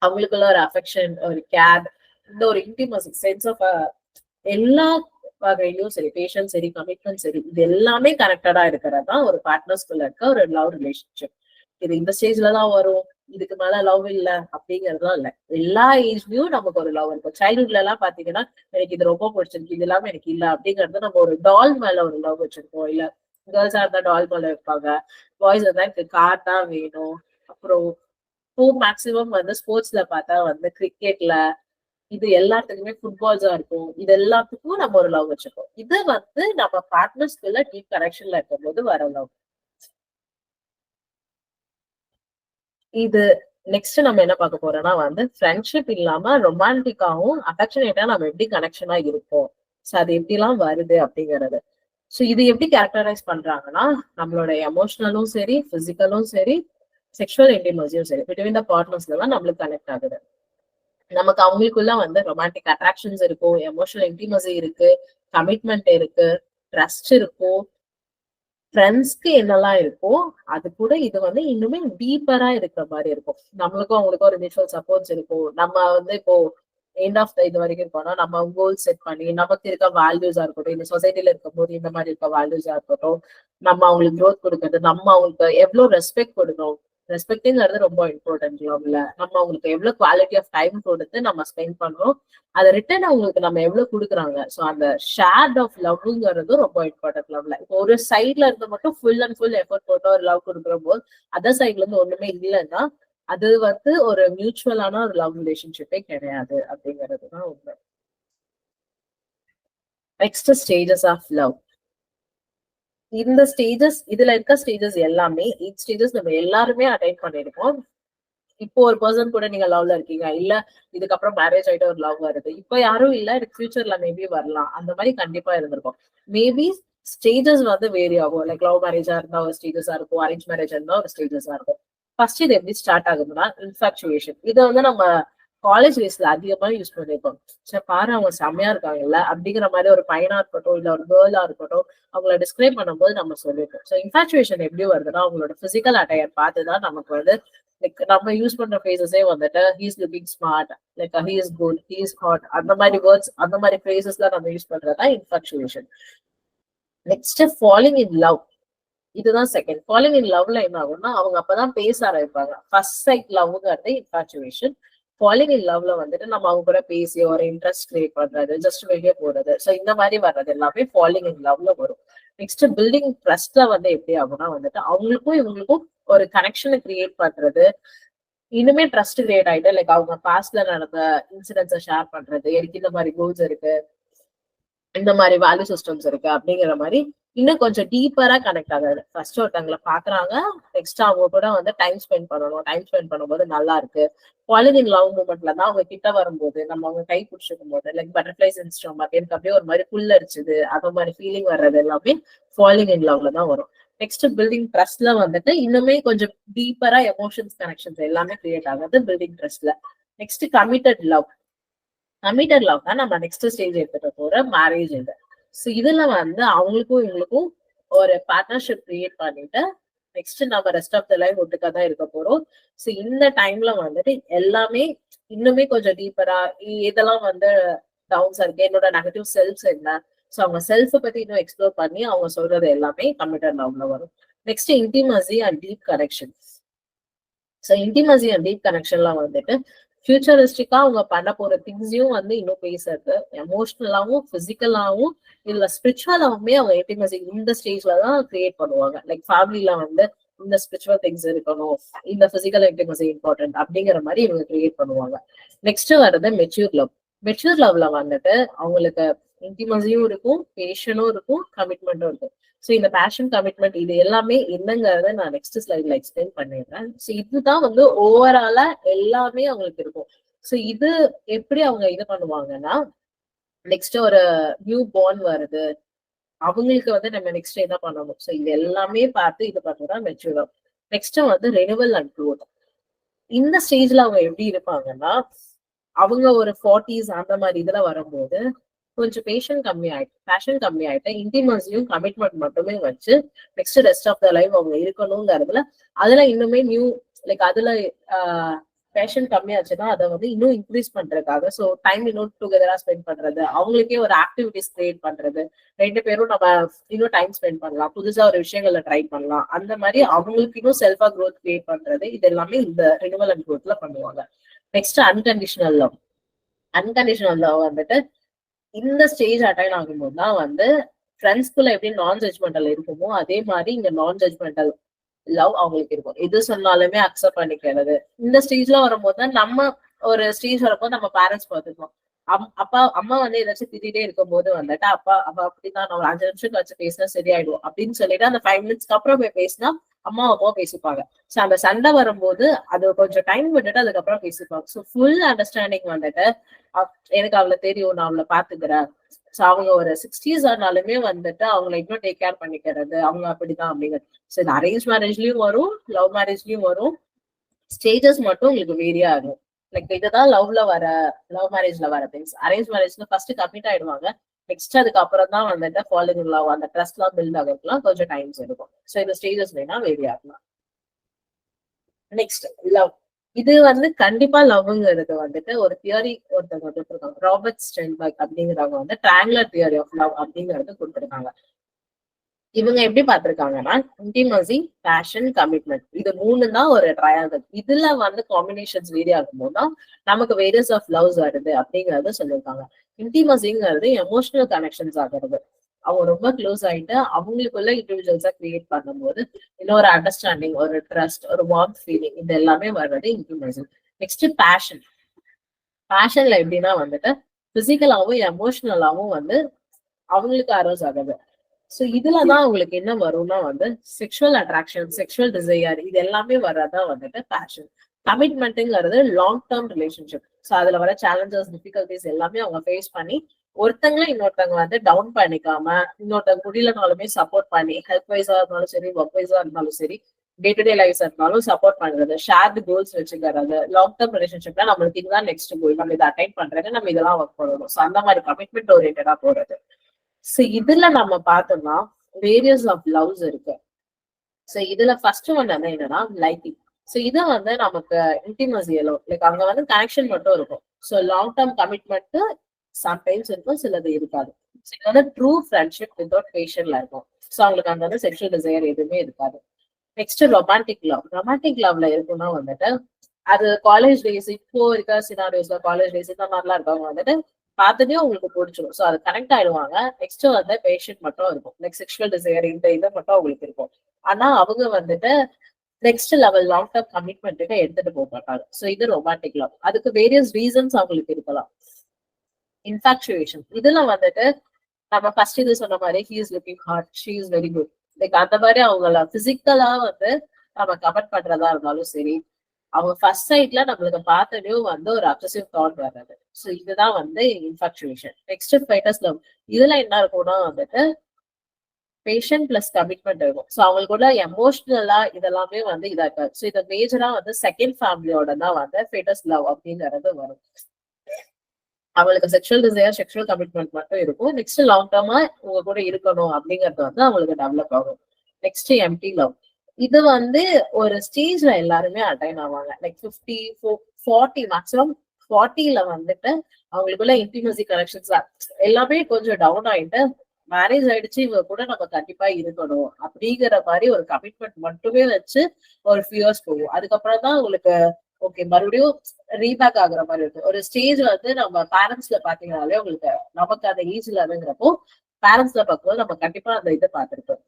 அவங்களுக்குள்ள ஒரு அஃபெக்ஷன், ஒரு கேர், இந்த ஒரு இன்டிமசி சென்ஸ் ஆஃப் எல்லா வகையிலும் சரி, பேஷன்ஸ் சரி, கமிட்மெண்ட் சரி, இது எல்லாமே கனெக்டடா இருக்கிறது தான் ஒரு பார்ட்னர்ஸ்குள்ள இருக்க ஒரு லவ் ரிலேஷன்ஷிப். இது இந்த ஸ்டேஜ்ல தான் வரும், இதுக்கு மேல லவ் இல்ல அப்படிங்கறதுலாம் இல்ல. எல்லா ஏஜ்லயும் நமக்கு ஒரு லவ் இருக்கும். சைல்ட்ஹுட்ல எல்லாம் பாத்தீங்கன்னா எனக்கு இது ரொம்ப பிடிச்சிருக்கு, இது இல்லாம எனக்கு இல்ல அப்படிங்கறது நம்ம ஒரு டால் மேல ஒரு லவ் வச்சிருக்கோம். இல்ல கேர்ள்ஸா இருந்தா டால் மேல இருப்பாங்க, பாய்ஸ் இருந்தா எனக்கு கார் தான் வேணும். அப்புறம் மேக்சிமம் வந்து ஸ்போர்ட்ஸ்ல பார்த்தா வந்து கிரிக்கெட்ல இது எல்லாத்துக்குமே ஃபுட்பால்ஸா இருக்கும். இது எல்லாத்துக்கும் நம்ம ஒரு லவ் வச்சிருக்கோம். இது வந்து நம்ம பார்ட்னர்ஸ்குள்ள டீப் கனெக்ஷன்ல இருக்கும்போது வர லவ். இது நெக்ஸ்ட் நம்ம என்ன பார்க்க போறோம்னா வந்து ஃப்ரெண்ட்ஷிப் இல்லாம ரொமான்டிக்காவும் அஃபெக்ஷனேட்டா நம்ம எப்படி கனெக்ஷனா இருப்போம், ஸோ அது எப்படிலாம் வருது அப்படிங்கிறது. ஸோ இது எப்படி கேரக்டரைஸ் பண்றாங்கன்னா, நம்மளோட எமோஷனலும் சரி, பிசிக்கலும் சரி, செக்ஷுவல் இன்டிமசியும் சரி, பிட்வீன் த பார்ட்னர்ஸ்ல தான் நம்மளுக்கு கனெக்ட் ஆகுது. நமக்கு அவங்களுக்குள்ள வந்து ரொமான்டிக் அட்ராக்ஷன்ஸ் இருக்கும், எமோஷனல் இன்டிமசி இருக்கு, கமிட்மெண்ட் இருக்கு, ட்ரஸ்ட் இருக்கும், ஃப்ரெண்ட்ஸ்க்கு என்னெல்லாம் இருக்கோ அது கூட இது வந்து இன்னுமே டீப்பரா இருக்கிற மாதிரி இருக்கும். நம்மளுக்கும் அவங்களுக்கும் ஒரு மியூச்சுவல் சப்போர்ட்ஸ் இருக்கும். நம்ம வந்து இப்போ எண்ட் ஆஃப் த இது வரைக்கும் இருக்கோம்னா நம்ம கோல் செட் பண்ணி நமக்கு இருக்க வேல்யூஸா இருக்கட்டும், இந்த சொசைட்டில இருக்கும்போது இந்த மாதிரி இருக்க வேல்யூஸா இருக்கட்டும், நம்ம அவங்களுக்கு க்ரோத் கொடுக்கறது, நம்ம அவங்களுக்கு எவ்வளவு ரெஸ்பெக்ட் கொடுக்கணும், ரெஸ்பெக்ட்ங்கிறது ரொம்ப இம்பார்ட்டன்ட் லவ்ல. நம்ம அவங்களுக்கு எவ்வளவு குவாலிட்டி ஆஃப் டைம் கொடுத்து நம்ம ஸ்பெண்ட் பண்றோம், அதை ரிட்டர்ன் அவங்களுக்கு நம்ம எவ்வளவு கொடுக்குறாங்க. ஸோ அந்த ஷேர் ஆஃப் லவ்ங்கிறது ரொம்ப இம்பார்ட்டன்ட் லவ்ல. இப்போ ஒரு சைட்ல இருந்து மட்டும் ஃபுல் அண்ட் ஃபுல் எஃபர்ட் போட்டு ஒரு லவ் கொடுக்குற போது அதர் சைட்ல இருந்து ஒண்ணுமே இல்லைன்னா அது வந்து ஒரு மியூச்சுவலான ஒரு லவ் ரிலேஷன்ஷிப்பே கிடையாது அப்படிங்கிறது தான் உண்மை. Next stages of love. இந்த ஸ்டேஜஸ், இதுல இருக்க ஸ்டேஜஸ் எல்லாமே 8 ஸ்டேஜஸ் நம்ம எல்லாருமே அட்டைன் பண்ணிருக்கோம். இப்போ ஒரு பர்சன் கூட நீங்க லவ்ல இருக்கீங்க, இல்ல இதுக்கப்புறம் மேரேஜ் ஆயிட்டு ஒரு லவ் வருது, இப்போ யாரும் இல்ல, எனக்கு ஃபியூச்சர்ல மேபி வரலாம், அந்த மாதிரி கண்டிப்பா இருந்திருக்கும். மேபி ஸ்டேஜஸ் வந்து வேரி ஆகும். லைக் லவ் மேரேஜா இருந்தா ஒரு ஸ்டேஜஸா இருக்கும், அரேஞ்ச் மேரேஜ் இருந்தா ஒரு ஸ்டேஜஸா இருக்கும். ஃபர்ஸ்ட் இது எப்படி ஸ்டார்ட் ஆகுதுன்னா இன்ஃபாக்சுவேஷன். இதை வந்து நம்ம காலேஜ் டேஸ்ல அதிகமா யூஸ் பண்ணிருப்போம். சரி பாரு அவங்க செம்மையா இருக்காங்கல்ல அப்படிங்கிற மாதிரி ஒரு பையனா இருக்கட்டும், இல்ல ஒரு கேர்ளா இருக்கட்டும், அவங்கள டிஸ்கிரைப் பண்ணும்போது நம்ம சொல்லிருப்போம். ஸோ இன்ஃபாக்சுவேஷன் எப்படி வருதுன்னா அவங்களோட பிசிக்கல் அட்டையர் பார்த்துதான் நமக்கு வந்து லைக் நம்ம யூஸ் பண்ற ஃப்ரேசஸே வந்துட்டு he's looking smart, like he is good, he is hot, அந்த மாதிரி வேர்ட்ஸ், அந்த மாதிரி ஃப்ரேசஸ்லாம் நம்ம யூஸ் பண்றதா infatuation. Next falling in love. இதுதான் செகண்ட். ஃபாலிங் இன் லவ்ல என்ன ஆகும்னா அவங்க அப்பதான் பேச ஆரம்பிப்பாங்க. ஃபர்ஸ்ட் சைட் லவ்ங்கிறது இன்ஃபாச்சுவேஷன். ஃபாலிங் இன் லவ்ல வந்துட்டு நம்ம அவங்க கூட பேசி ஒரு இன்ட்ரெஸ்ட் கிரியேட் பண்றது, ஜஸ்ட் வெளியே போறது, ஸோ இந்த மாதிரி வர்றது எல்லாமே ஃபாலிங் இன் லவ்ல வரும். நெக்ஸ்ட் பில்டிங் ட்ரஸ்ட்ல வந்து எப்படி ஆகும்னா வந்துட்டு அவங்களுக்கும் இவங்களுக்கும் ஒரு கனெக்ஷனை கிரியேட் பண்றது, இனிமே ட்ரஸ்ட் கிரியேட் ஆயிட்டு லைக் அவங்க பாஸ்ட்ல நடந்த இன்சிடென்ட்ஸை ஷேர் பண்றது, எனக்கு இந்த மாதிரி கோல்ஸ் இருக்கு, இந்த மாதிரி வேல்யூ சிஸ்டம்ஸ் இருக்கு அப்படிங்கிற மாதிரி இன்னும் கொஞ்சம் டீப்பரா கனெக்ட் ஆகாது. ஃபர்ஸ்ட் ஒருத்தவங்களை பாக்குறாங்க, நெக்ஸ்ட் அவங்க கூட வந்து டைம் ஸ்பெண்ட் பண்ணணும், டைம் ஸ்பெண்ட் பண்ணும்போது நல்லா இருக்கு. ஃபாலிங் இன் லவ் மூமெண்ட்ல தான் அவங்க கிட்ட வரும்போது நம்ம அவங்க கை பிடிச்சிக்கும் போது லைக் பட்டர்ஃபிளை சிஸ்டம் எனக்கு அப்படியே ஒரு மாதிரி புல் அரிச்சுது அந்த மாதிரி ஃபீலிங் வர்றது எல்லாமே ஃபாலிங் இன் லவ்ல தான் வரும். நெக்ஸ்ட் பில்டிங் ட்ரஸ்ட்ல வந்துட்டு இன்னுமே கொஞ்சம் டீப்பரா எமோஷன்ஸ் கனெக்ஷன்ஸ் எல்லாமே கிரியேட் ஆகுது பில்டிங் ட்ரஸ்ட்ல. Next committed love. Committed love தான் நம்ம நெக்ஸ்ட் ஸ்டேஜ் எடுத்துட்டு போற மேரேஜ். இது ஸோ இதுல வந்து அவங்களுக்கும் இவங்களுக்கும் ஒரு பார்ட்னர்ஷிப் கிரியேட் பண்ணிட்டு நெக்ஸ்ட் நம்ம ரெஸ்ட் ஆஃப் த லைஃப் ஒட்டுக்கா தான் இருக்க போறோம். ஸோ இந்த டைம்ல வந்துட்டு எல்லாமே இன்னுமே கொஞ்சம் டீப்பரா இதெல்லாம் வந்து டவுன்ஸா இருக்கு, என்னோட நெகட்டிவ் செல்ஃப்ஸ் என்ன, ஸோ அவங்க செல்ஃபை பத்தி இன்னும் எக்ஸ்ப்ளோர் பண்ணி அவங்க சொல்றது எல்லாமே கமிட்டட் லவ்ல வரும். Next intimacy and deep connection. So intimacy and deep கனெக்ஷன்லாம் வந்துட்டு ஃபியூச்சரிஸ்டிக்கா அவங்க பண்ண போற திங்ஸையும் வந்து இன்னும் பேசுறது, எமோஷனலாவும் பிசிக்கலாவும் இல்ல ஸ்பிரிச்சுவலாவுமே அவங்க இன்டிமசி இந்த ஸ்டேஜ்ல தான் கிரியேட் பண்ணுவாங்க. லைக் ஃபேமிலில வந்து இந்த ஸ்பிரிச்சுவல் திங்ஸ் இருக்கணும், இந்த பிசிக்கல் இன்டிமசி இம்பார்ட்டன்ட் அப்படிங்கிற மாதிரி இவங்க கிரியேட் பண்ணுவாங்க. நெக்ஸ்ட் வர்றது மெச்சூர் லவ். மெச்சூர் லவ்ல வந்துட்டு அவங்களுக்கு இன்டிமசியும் இருக்கும், பேஷனும் இருக்கும், கமிட்மெண்ட்டும் இருக்கும். ஸோ இந்த பேஷன் கமிட்மெண்ட் இது எல்லாமே என்னங்கிறத நான் நெக்ஸ்ட் ஸ்லைட்ல எக்ஸ்பிளைன் பண்ணிடுறேன். ஸோ இதுதான் வந்து ஓவராலா எல்லாமே அவங்களுக்கு இருக்கும். ஸோ இது எப்படி அவங்க இது பண்ணுவாங்கன்னா, நெக்ஸ்ட் ஒரு நியூ பார்ன் வருது, அவங்களுக்கு வந்து நம்ம நெக்ஸ்ட் என்ன பண்ணணும். ஸோ இது எல்லாமே பார்த்து இது பண்ணுறதா மெச்சூர். நெக்ஸ்ட் வந்து ரெனுவல் அண்ட் க்ரோத். இந்த ஸ்டேஜ்ல அவங்க எப்படி இருப்பாங்கன்னா, அவங்க ஒரு 40s அந்த மாதிரி இதுல வரும்போது கொஞ்சம் பேஷன் கம்மியாயிட்டு இன்டிமசியும் கமிட்மெண்ட் மட்டுமே வச்சு next rest of the life அவங்க இருக்கணுங்கிறதுல அதுல இன்னுமே நியூ லைக் அதுல பேஷன் கம்மியாச்சுன்னா அதை வந்து இன்னும் இன்க்ரீஸ் பண்றதுக்காக ஸோ டைம் இன்னும் டுகெதரா ஸ்பெண்ட் பண்றது, அவங்களுக்கே ஒரு ஆக்டிவிட்டிஸ் கிரியேட் பண்றது, 2 பேரும் நம்ம இன்னும் டைம் ஸ்பெண்ட் பண்ணலாம், புதுசா ஒரு விஷயங்களை ட்ரை பண்ணலாம், அந்த மாதிரி அவங்களுக்கு இன்னும் செல்ஃபா க்ரோத் கிரியேட் பண்றது, இது எல்லாமே இந்த ரினிவல் அண்ட் க்ரோத்ல பண்ணுவாங்க. Next unconditional love. Unconditional love வந்துட்டு இந்த ஸ்டேஜ் அட்டைன் ஆகும்போது தான் வந்து ஃப்ரெண்ட்ஸ்குள்ள எப்படி நான் ஜட்ஜ்மெண்டல் இருக்குமோ அதே மாதிரி இங்க நான் ஜட்ஜ்மெண்டல் லவ் அவங்களுக்கு இருக்கும். எது சொன்னாலுமே அக்செப்ட் பண்ணிக்கிறது. இந்த ஸ்டேஜ்ல வரும்போது தான் நம்ம ஒரு ஸ்டேஜ் வரும்போது நம்ம பேரண்ட்ஸ் பார்த்துக்கணும். அம்மா வந்து ஏதாச்சும் திட்டிகிட்டே இருக்கும் போது வந்துட்டு அப்பா அப்படிதான் நம்ம 5 நிமிஷம் வச்சு பேசினா சரியாயிடும் அப்படின்னு சொல்லிட்டு அந்த 5 மினிட்ஸ்க்கு அப்புறம் போய் பேசினா அம்மா அப்பா பேசிப்பாங்க. ஸோ அந்த சண்டை வரும்போது அது கொஞ்சம் டைம் விட்டுட்டு அதுக்கப்புறம் பேசிப்பாங்க. ஸோ ஃபுல் அண்டர்ஸ்டாண்டிங் வந்துட்டு எனக்கு அவளை தெரியும், நான் அவளை பாத்துக்கிறேன். ஸோ அவங்க ஒரு 60s ஆனாலுமே வந்துட்டு அவங்களை இன்னும் டேக் கேர் பண்ணிக்கிறது, அவங்க அப்படிதான் அப்படிங்கிறது. ஸோ இது அரேஞ்ச் மேரேஜ்லயும் வரும், லவ் மேரேஜ்லயும் வரும். ஸ்டேஜஸ் மட்டும் உங்களுக்கு வேரியா ஆகும். லைக் இதுதான் லவ் மேரேஜ்ல வர திங்ஸ். அரேஞ்ச் மேரேஜ்ல ஃபர்ஸ்ட் கமிட் ஆயிடுவாங்க, நெக்ஸ்ட் அதுக்கப்புறம் தான் வந்துட்டு ஃபாலோயிங் இன் லவ் அந்த ட்ரஸ்ட் எல்லாம் பில்ட் ஆகிறதுலாம் கொஞ்சம் டைம்ஸ் இருக்கும். ஸோ இந்த ஸ்டேஜஸ் வேணா வேரி ஆகலாம். Next love. இது வந்து கண்டிப்பா லவ்ங்கிறது வந்துட்டு ஒரு தியரி ஒருத்தவங்க கொடுத்துருக்காங்க, ராபர்ட் ஸ்டென்பர்க் அப்படிங்கிறவங்க வந்து ட்ரையாங்குலர் தியரி ஆஃப் லவ் அப்படிங்கிறது கொடுத்துருக்காங்க. இவங்க எப்படி பார்த்திருக்காங்கன்னா இன்டிமசி, பேஷன், கமிட்மெண்ட் இது 3 தான் ஒரு ட்ரையாங்கிள். இதுல வந்து காம்பினேஷன்ஸ் வேரி ஆகும்போது தான் நமக்கு வேரியஸ் ஆஃப் லவ்ஸ் வருது அப்படிங்கறத சொல்லியிருக்காங்க. இன்டிமசிங்கிறது எமோஷனல் கனெக்ஷன்ஸ் ஆகிறது, அவங்க ரொம்ப க்ளோஸ் ஆயிட்டு அவங்களுக்குள்ள இண்டிவிஜுவல்ஸா கிரியேட் பண்ணும்போது இன்னொரு அண்டர்ஸ்டாண்டிங், ஒரு ட்ரஸ்ட், ஒரு வார்ம் ஃபீலிங் இது எல்லாமே வர்றது இன்டிமசி. Next fashion. பேஷன்ல எப்படின்னா வந்துட்டு பிசிக்கலாவும் எமோஷனலாவும் வந்து அவங்களுக்கு அரோஸ் ஆகுது. ஸோ இதுலதான் அவங்களுக்கு என்ன வரும்னா வந்து செக்ஷுவல் அட்ராக்ஷன், செக்ஷுவல் டிசையர் இது எல்லாமே வர்றதான் வந்துட்டு பேஷன். கமிட்மெண்ட்டுங்கிறது லாங் டேர்ம் ரிலேஷன்ஷிப். ஸோ அதுல வர சேலஞ்சஸ், டிஃபிகல்டிஸ் எல்லாமே அவங்க ஃபேஸ் பண்ணி ஒருத்தங்களை இன்னொருத்தவங்க வந்து டவுன் பண்ணிக்காம இன்னொருத்தவங்க முடியலனாலுமே சப்போர்ட் பண்ணி ஹெல்த் வைஸா இருந்தாலும் சரி, ஒர்க் வைஸா இருந்தாலும் சரி, டே டு டே லைஃப் இருந்தாலும் சப்போர்ட் பண்றது, ஷேர்டு கோல்ஸ் வச்சுக்கிறது. லாங் டேர்ம் ரிலேஷன்ஷிப்ல நம்மளுக்கு இதுதான் நெக்ஸ்ட் கோல், நம்ம இதை அட்டைன் பண்றது, நம்ம இதெல்லாம் ஒர்க் பண்ணணும். ஸோ அந்த மாதிரி கமிட்மெண்ட் ஓரியன்டா போறது. ஸோ இதுல நம்ம பார்த்தோம்னா வேரியஸ் ஆஃப் லவ்ஸ் இருக்கு. ஸோ இதுல ஃபர்ஸ்ட் ஒன் வந்து என்னன்னா லைக்கிங். ஸோ இதை வந்து நமக்கு இன்டிமசியலோ லைக் அங்க வந்து கனெக்ஷன் மட்டும் இருக்கும். So long term commitment sometimes இருக்கும், சிலது இருக்காது. ஸோ இது வந்து ட்ரூ ஃப்ரெண்ட்ஷிப் வித்வுட் பேஷன்ல இருக்கும். ஸோ அவங்களுக்கு அங்க வந்து செக்ஷுவல் டிசையர் எதுவுமே இருக்காது. Next romantic love. ரொமான்டிக் லவ்ல இருக்குன்னா வந்துட்டு அது காலேஜ் டேஸ், இப்போ இருக்க சினாரியோஸ்ல காலேஜ் டேஸ் இந்த மாதிரிலாம் இருக்கவங்க வந்துட்டு பார்த்துட்டே உங்களுக்கு பிடிச்சிடும். ஸோ அது கனெக்ட் ஆயிடுவாங்க. நெக்ஸ்ட் வந்து பேஷண்ட் மட்டும் இருக்கும், லைக் செக்ஷுவல் டிசையர் இந்த இது மட்டும் அவங்களுக்கு இருக்கும். ஆனா அவங்க வந்துட்டு நெக்ஸ்ட் லெவல் லாங் டேர்ம் கமிட்மெண்ட்டுக்கு எடுத்துட்டு போக மாட்டாங்க. ஸோ இது ரொமான்டிக் லவ். அதுக்கு வேரியஸ் ரீசன்ஸ் அவங்களுக்கு இருக்கலாம். இன்ஃபாக்சுவேஷன். இதுல வந்துட்டு நம்ம ஃபர்ஸ்ட் இது சொன்ன மாதிரி he is looking hot, she is very good, like அந்த மாதிரி அவங்கள பிசிக்கலா வந்து நம்ம கமெண்ட் பண்றதா இருந்தாலும் சரி, அவங்க ஃபர்ஸ்ட் சைட்ல நம்மளுக்கு பார்த்ததையும் வந்து ஒரு அப்சசிவ் தாட் வர்றது. ஸோ இதுதான் வந்து இன்ஃபாக்சுவேஷன். Next fighters love. இதுல என்ன இருக்கும்னா வந்துட்டு பேஷன் பிளஸ் கமிட்மெண்ட் இருக்கும். ஸோ அவங்களுக்குள்ள எமோஷனலா இதெல்லாமே வந்து இதா இருக்காது. ஸோ இதை மேஜரா வந்து செகண்ட் ஃபேமிலியோட தான் வந்து ஃபைட்டர்ஸ் லவ் அப்படிங்கிறது வரும். அவங்களுக்கு செக்ஷுவல் டிசையர், செக்ஷுவல் கமிட்மெண்ட் மட்டும் இருக்கும். நெக்ஸ்ட் லாங் டேர்மா உங்க கூட இருக்கணும் அப்படிங்கிறது வந்து அவங்களுக்கு டெவலப் ஆகும். Next empty love. இது வந்து ஒரு ஸ்டேஜ்ல எல்லாருமே அட்டைன் ஆவாங்க, லைக் 50, 40 மேக்ஸிமம் 40ல வந்துட்டு அவங்களுக்குள்ள இன்டிமசி கனெக்ஷன்ஸ் எல்லாமே கொஞ்சம் டவுன் ஆயிட்டு மேரேஜ் ஆயிடுச்சு, இவங்க கூட நம்ம கண்டிப்பா இருக்கணும் அப்படிங்கிற மாதிரி ஒரு கமிட்மெண்ட் மட்டுமே வச்சு ஒரு ஃபியூ இயர்ஸ் போகும். அதுக்கப்புறம் தான் உங்களுக்கு ஓகே மறுபடியும் ரீபேக் ஆகுற மாதிரி இருக்கும். ஒரு ஸ்டேஜ் வந்து நம்ம பேரண்ட்ஸ்ல பாத்தீங்கன்னாலே உங்களுக்கு நமக்கு அந்த ஏஜ்ல அதுங்கிறப்போ பேரண்ட்ஸ்ல பார்க்கும்போது நம்ம கண்டிப்பா அந்த இதை பார்த்திருப்போம்.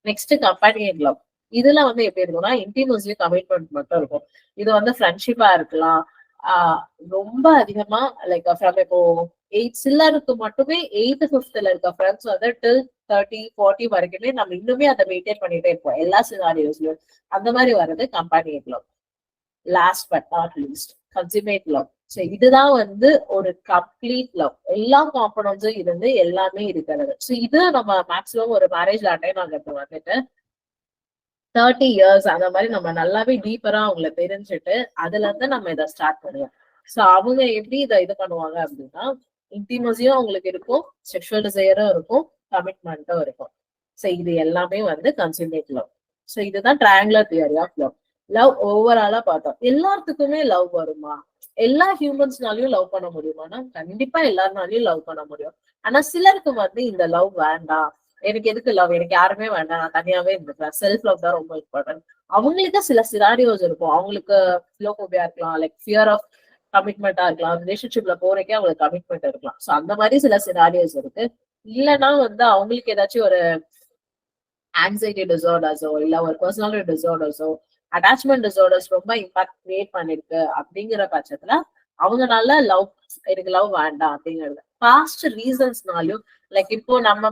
Next companion love. இதுல வந்து எப்படி இருக்கும்னா இன்டிமசி கமிட்மெண்ட் மட்டும் இருக்கும். இது வந்து ஃப்ரெண்ட்ஷிப்பா இருக்கலாம். ரொம்ப அதிகமா லைக் ஃப்ரம் இப்போ 8 சில்லருக்கு மட்டுமே 8th 5thல இருக்க ஃப்ரெண்ட்ஸ் வந்து டில் 30 40 வரைக்குமே நம்ம இன்னுமே அதை மெயின்டைன் பண்ணிட்டே இருப்போம் எல்லா சினாரியோஸ்லயும். அந்த மாதிரி வர்றது companion love. Last but not least consummate love. So இதுதான் வந்து ஒரு கம்ப்ளீட் லவ். எல்லா காம்பனன்ஸும் இருந்து எல்லாமே இருக்கிறது. ஸோ இது நம்ம மேக்ஸிமம் ஒரு மேரேஜ்ல அட்டைன் ஆகிறது வந்துட்டு 30 years அந்த மாதிரி நம்ம நல்லாவே டீப்பரா அவங்களை தெரிஞ்சுட்டு அதுல இருந்து நம்ம இதை ஸ்டார்ட் பண்ணுவோம். ஸோ அவங்க எப்படி இதை இது பண்ணுவாங்க அப்படின்னா இன்டிமசியும் அவங்களுக்கு இருக்கும், செக்ஷுவல் டிசைரும் இருக்கும், கமிட்மெண்ட்டும் இருக்கும். ஸோ இது எல்லாமே வந்து கன்சுமேட் லவ். ஸோ இதுதான் triangular theory of love. Love ஓவராலா பார்த்தோம். எல்லாத்துக்குமே லவ் வருமா? எல்லா ஹியூமன்ஸ்னாலையும் லவ் பண்ண முடியுமானா கண்டிப்பா எல்லாருனாலையும் லவ் பண்ண முடியும். ஆனா சிலருக்கு வந்து இந்த லவ் வேண்டாம், எனக்கு எதுக்கு லவ், எனக்கு யாருமே வேண்டாம், நான் தனியாவே இருந்துக்கிறேன், செல்ஃப் லவ் தான் ரொம்ப இம்பார்ட்டன்ட். அவங்களுக்கு சில சினாரியோஸ் இருக்கும். அவங்களுக்கு ஃபிலோபோபியா இருக்கலாம், லைக் ஃபியர் ஆஃப் கமிட்மெண்டா இருக்கலாம், ரிலேஷன்ஷிப்ல போறக்கே அவங்களுக்கு கமிட்மெண்ட் இருக்கலாம். ஸோ அந்த மாதிரி சில சினாரியோஸ் இருக்கு. இல்லைன்னா வந்து அவங்களுக்கு ஏதாச்சும் ஒரு ஆங்ஸைட்டி டிசார்டர்ஸோ இல்ல ஒரு பர்சனாலிட்டி டிசார்டர்ஸோ அட்டாச்மெண்ட் டிசார்டர்ஸ் ரொம்ப இம்பாக்ட் கிரியேட் பண்ணிருக்கு அப்படிங்கிற பட்சத்துல அவங்கனால லவ், எனக்கு லவ் வேண்டாம் அப்படிங்கிறது பாஸ்ட் ரீசன்ஸ்னாலும் லைக் இப்போ நம்ம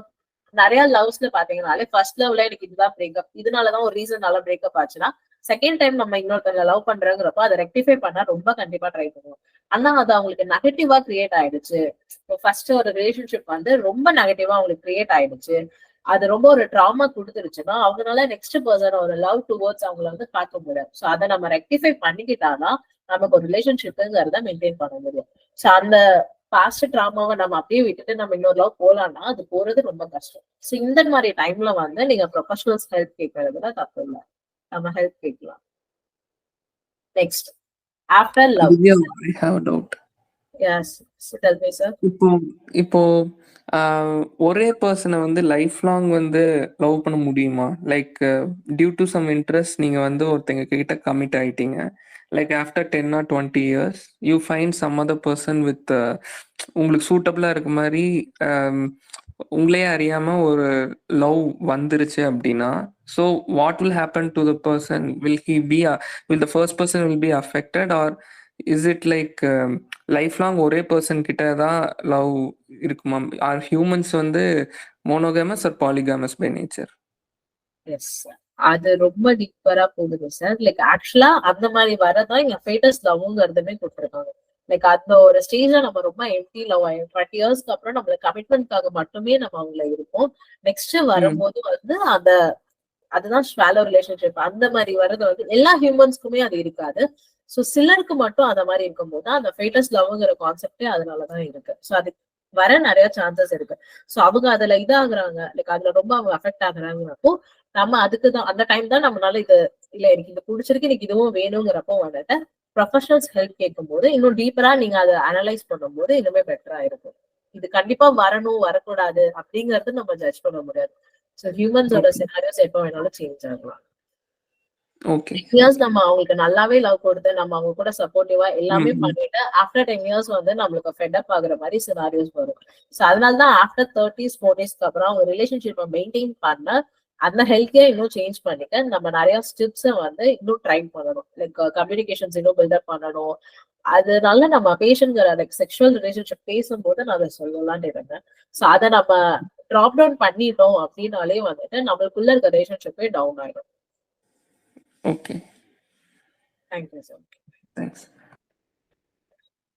நிறைய லவ்ஸ்ல பாத்தீங்கன்னாலே ஃபர்ஸ்ட் லவ்ல எனக்கு இதுதான் பிரேக்கப், இதனாலதான் ஒரு ரீசன்னால பிரேக்கப் ஆச்சுன்னா செகண்ட் டைம் நம்ம இன்னொருத்தவங்க லவ் பண்றோங்கிறப்போ அதை ரெக்டிஃபை பண்ணா ரொம்ப கண்டிப்பா ட்ரை பண்ணுவோம். ஆனா அது அவங்களுக்கு நெகட்டிவா கிரியேட் ஆயிடுச்சு. ஃபர்ஸ்ட் ஒரு ரிலேஷன்ஷிப் வந்து ரொம்ப நெகட்டிவா அவங்களுக்கு கிரியேட் ஆயிடுச்சு, அது ரொம்ப ஒரு ட்ராமா கொடுத்துருச்சுன்னா அவங்களால நெக்ஸ்ட் பர்சன் ஒரு லவ் டுவர்ட்ஸ் அவங்கள வந்து பார்க்க முடியாது. ஸோ அதை நம்ம ரெக்டிஃபை பண்ணிக்கிட்டாதான் நமக்கு ஒரு ரிலேஷன்ஷிப்புங்கிறத மெயின்டைன் பண்ண முடியும். ஸோ அந்த பாஸ்ட் ட்ராமாவை நம்ம அப்படியே விட்டுட்டு நம்ம இன்னொரு லவ் போலாம்னா அது போறது ரொம்ப கஷ்டம். ஸோ இந்த மாதிரி டைம்ல வந்து நீங்க ப்ரொஃபஷனல்ஸ் ஹெல்ப் கேட்கறதுல தப்பு இல்லை, நம்ம ஹெல்ப் கேட்கலாம். Next after love. I have a doubt. Yes, tell me sir. இப்போ ஒரே பர்சனை வந்து லைஃப் லாங் வந்து லவ் பண்ண முடியுமா? Like due to some interest நீங்க வந்து ஒருத்தங்க கிட்ட கமிட் ஆயிட்டீங்க. Like after 10 or 20 years you find some other person with உங்களுக்கு சூட்டபிளா இருக்க மாதிரி உங்களே அறியாம ஒரு லவ் வந்துருச்சு அப்படின்னா, so what will happen to the person? Will the first person will be affected or is it like life long ஒரே பர்சன் கிட்ட தான் லவ் இருக்குமா? ஆர் ஹியூமன்ஸ் வந்து monogamous or polygamous by nature? Yes, அது ரொம்ப டீப்பரா போகுது சார். லைக் ஆக்சுவலா அந்த மாதிரி வரதான் இங்க ஃபேட்டஸ் லவ்ங்கிறதுமே கொடுத்துருக்காங்க. லைக் அந்த ஒரு ஸ்டேஜ்ல நம்ம ரொம்ப எம்டி லவ் ஆயிடும். 20 yearsக்கு அப்புறம் நம்மள கமிட்மெண்ட்காக மட்டுமே நம்ம அவங்கள இருப்போம். நெக்ஸ்ட் வரும்போது வந்து அந்த அதுதான் ஷாலோ ரிலேஷன்ஷிப். அந்த மாதிரி வர்றது வந்து எல்லா ஹியூமன்ஸ்க்குமே அது இருக்காது. ஸோ சிலருக்கு மட்டும் அந்த மாதிரி இருக்கும்போது அந்த ஃபேட்டஸ் லவ்ங்கிற கான்செப்டே அதனாலதான் இருக்கு. ஸோ அது வர நிறைய சான்சஸ் இருக்கு. ஸோ அவங்க அதுல இதாகுறாங்க, லைக் அதுல ரொம்ப அவங்க அஃபெக்ட் ஆகுறாங்கிறப்போ நம்ம அதுக்குதான் அந்த டைம் தான் நம்மளால இது இல்ல எனக்கு இது பிடிச்சிருக்கு, எனக்கு இதுவும் வேணுங்கிறப்போ வந்துட்டு ப்ரொஃபஷனல்ஸ் ஹெல்ப் கேட்கும் போது இன்னும் டீப்பரா நீங்க அதை அனலைஸ் பண்ணும்போது இன்னுமே பெட்டரா இருக்கும். இது கண்டிப்பா வரணும் வரக்கூடாது அப்படிங்கறது நம்ம ஜட்ஜ் பண்ண முடியாது. ஸோ ஹியூமன்ஸோட சினாரியோஸ் எப்போ வேணாலும் சேஞ்ச் ஆகலாம். ஓகே, 10 years நம்ம அவங்களுக்கு நல்லாவே லவ் கொடுத்து நம்ம அவங்க கூட சப்போர்ட்டிவா எல்லாமே பண்ணிட்டு ஆஃப்டர் 10 years வந்து நம்மளுக்கு ஃபெட் ஆகுற மாதிரி சினாரியோஸ் வரும். ஸோ அதனாலதான் ஆஃப்டர் 30s 40sக்கு அப்புறம் அவங்க ரிலேஷன்ஷிப்பை மெயின்டைன் பண்ண அந்த ஹெல்த் இன்னும் சேஞ்ச் பண்ணிக்க நம்ம நிறைய ஸ்டெப்ஸை வந்து இன்னும் ட்ரை பண்ணணும். லைக் கம்யூனிகேஷன்ஸ் இன்னும் பில்டப் பண்ணணும். அதனால நம்ம பேஷண்ட்ங்கிற லைக் செக்ஷுவல் ரிலேஷன்ஷிப் பேசும்போது நான் அதை சொல்லலாம்னு இருந்தேன். ஸோ அதை நம்ம ட்ராப் டவுன் பண்ணிட்டோம் அப்படின்னாலே வந்துட்டு நம்மளுக்குள்ள இருக்க ரிலேஷன்ஷிப்பே டவுன் ஆயிடும். Okay, thank you sir. Thanks.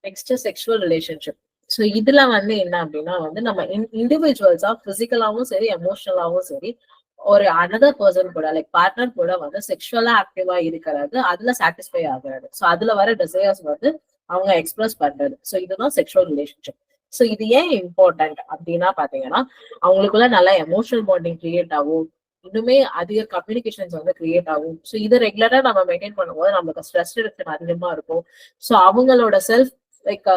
Next sexual relationship. So இதுல வந்து என்ன அப்படின்னா வந்து நம்ம இண்டிவிஜுவல்ஸா பிசிக்கலாவும் சரி எமோஷனலாவும் சரி ஒரு அனதர் பர்சன் கூட லைக் பார்ட்னர் கூட வந்து செக்ஷுவலா ஆக்டிவா இருக்கிறது, அதுல சாட்டிஸ்ஃபை ஆகுறது. ஸோ அதுல வர டிசைர்ஸ் வந்து அவங்க எக்ஸ்பிரஸ் பண்றது. ஸோ இதுதான் செக்ஷுவல் ரிலேஷன்ஷிப். ஸோ இது ஏன் இம்பார்ட்டன்ட் அப்படின்னா பாத்தீங்கன்னா அவங்களுக்குள்ள நல்லா எமோஷனல் பாண்டிங் கிரியேட் ஆகும், இன்னுமே அதிக கம்யூனிகேஷன்ஸ் வந்து கிரியேட் ஆகும். ஸோ இது ரெகுலரா நம்ம மெயின்டைன் பண்ணும்போது நம்மளுக்கு ஸ்ட்ரெஸ் ரிடக்ஷன் அதிகமா இருக்கும். ஸோ அவங்களோட செல்ஃப் லைக்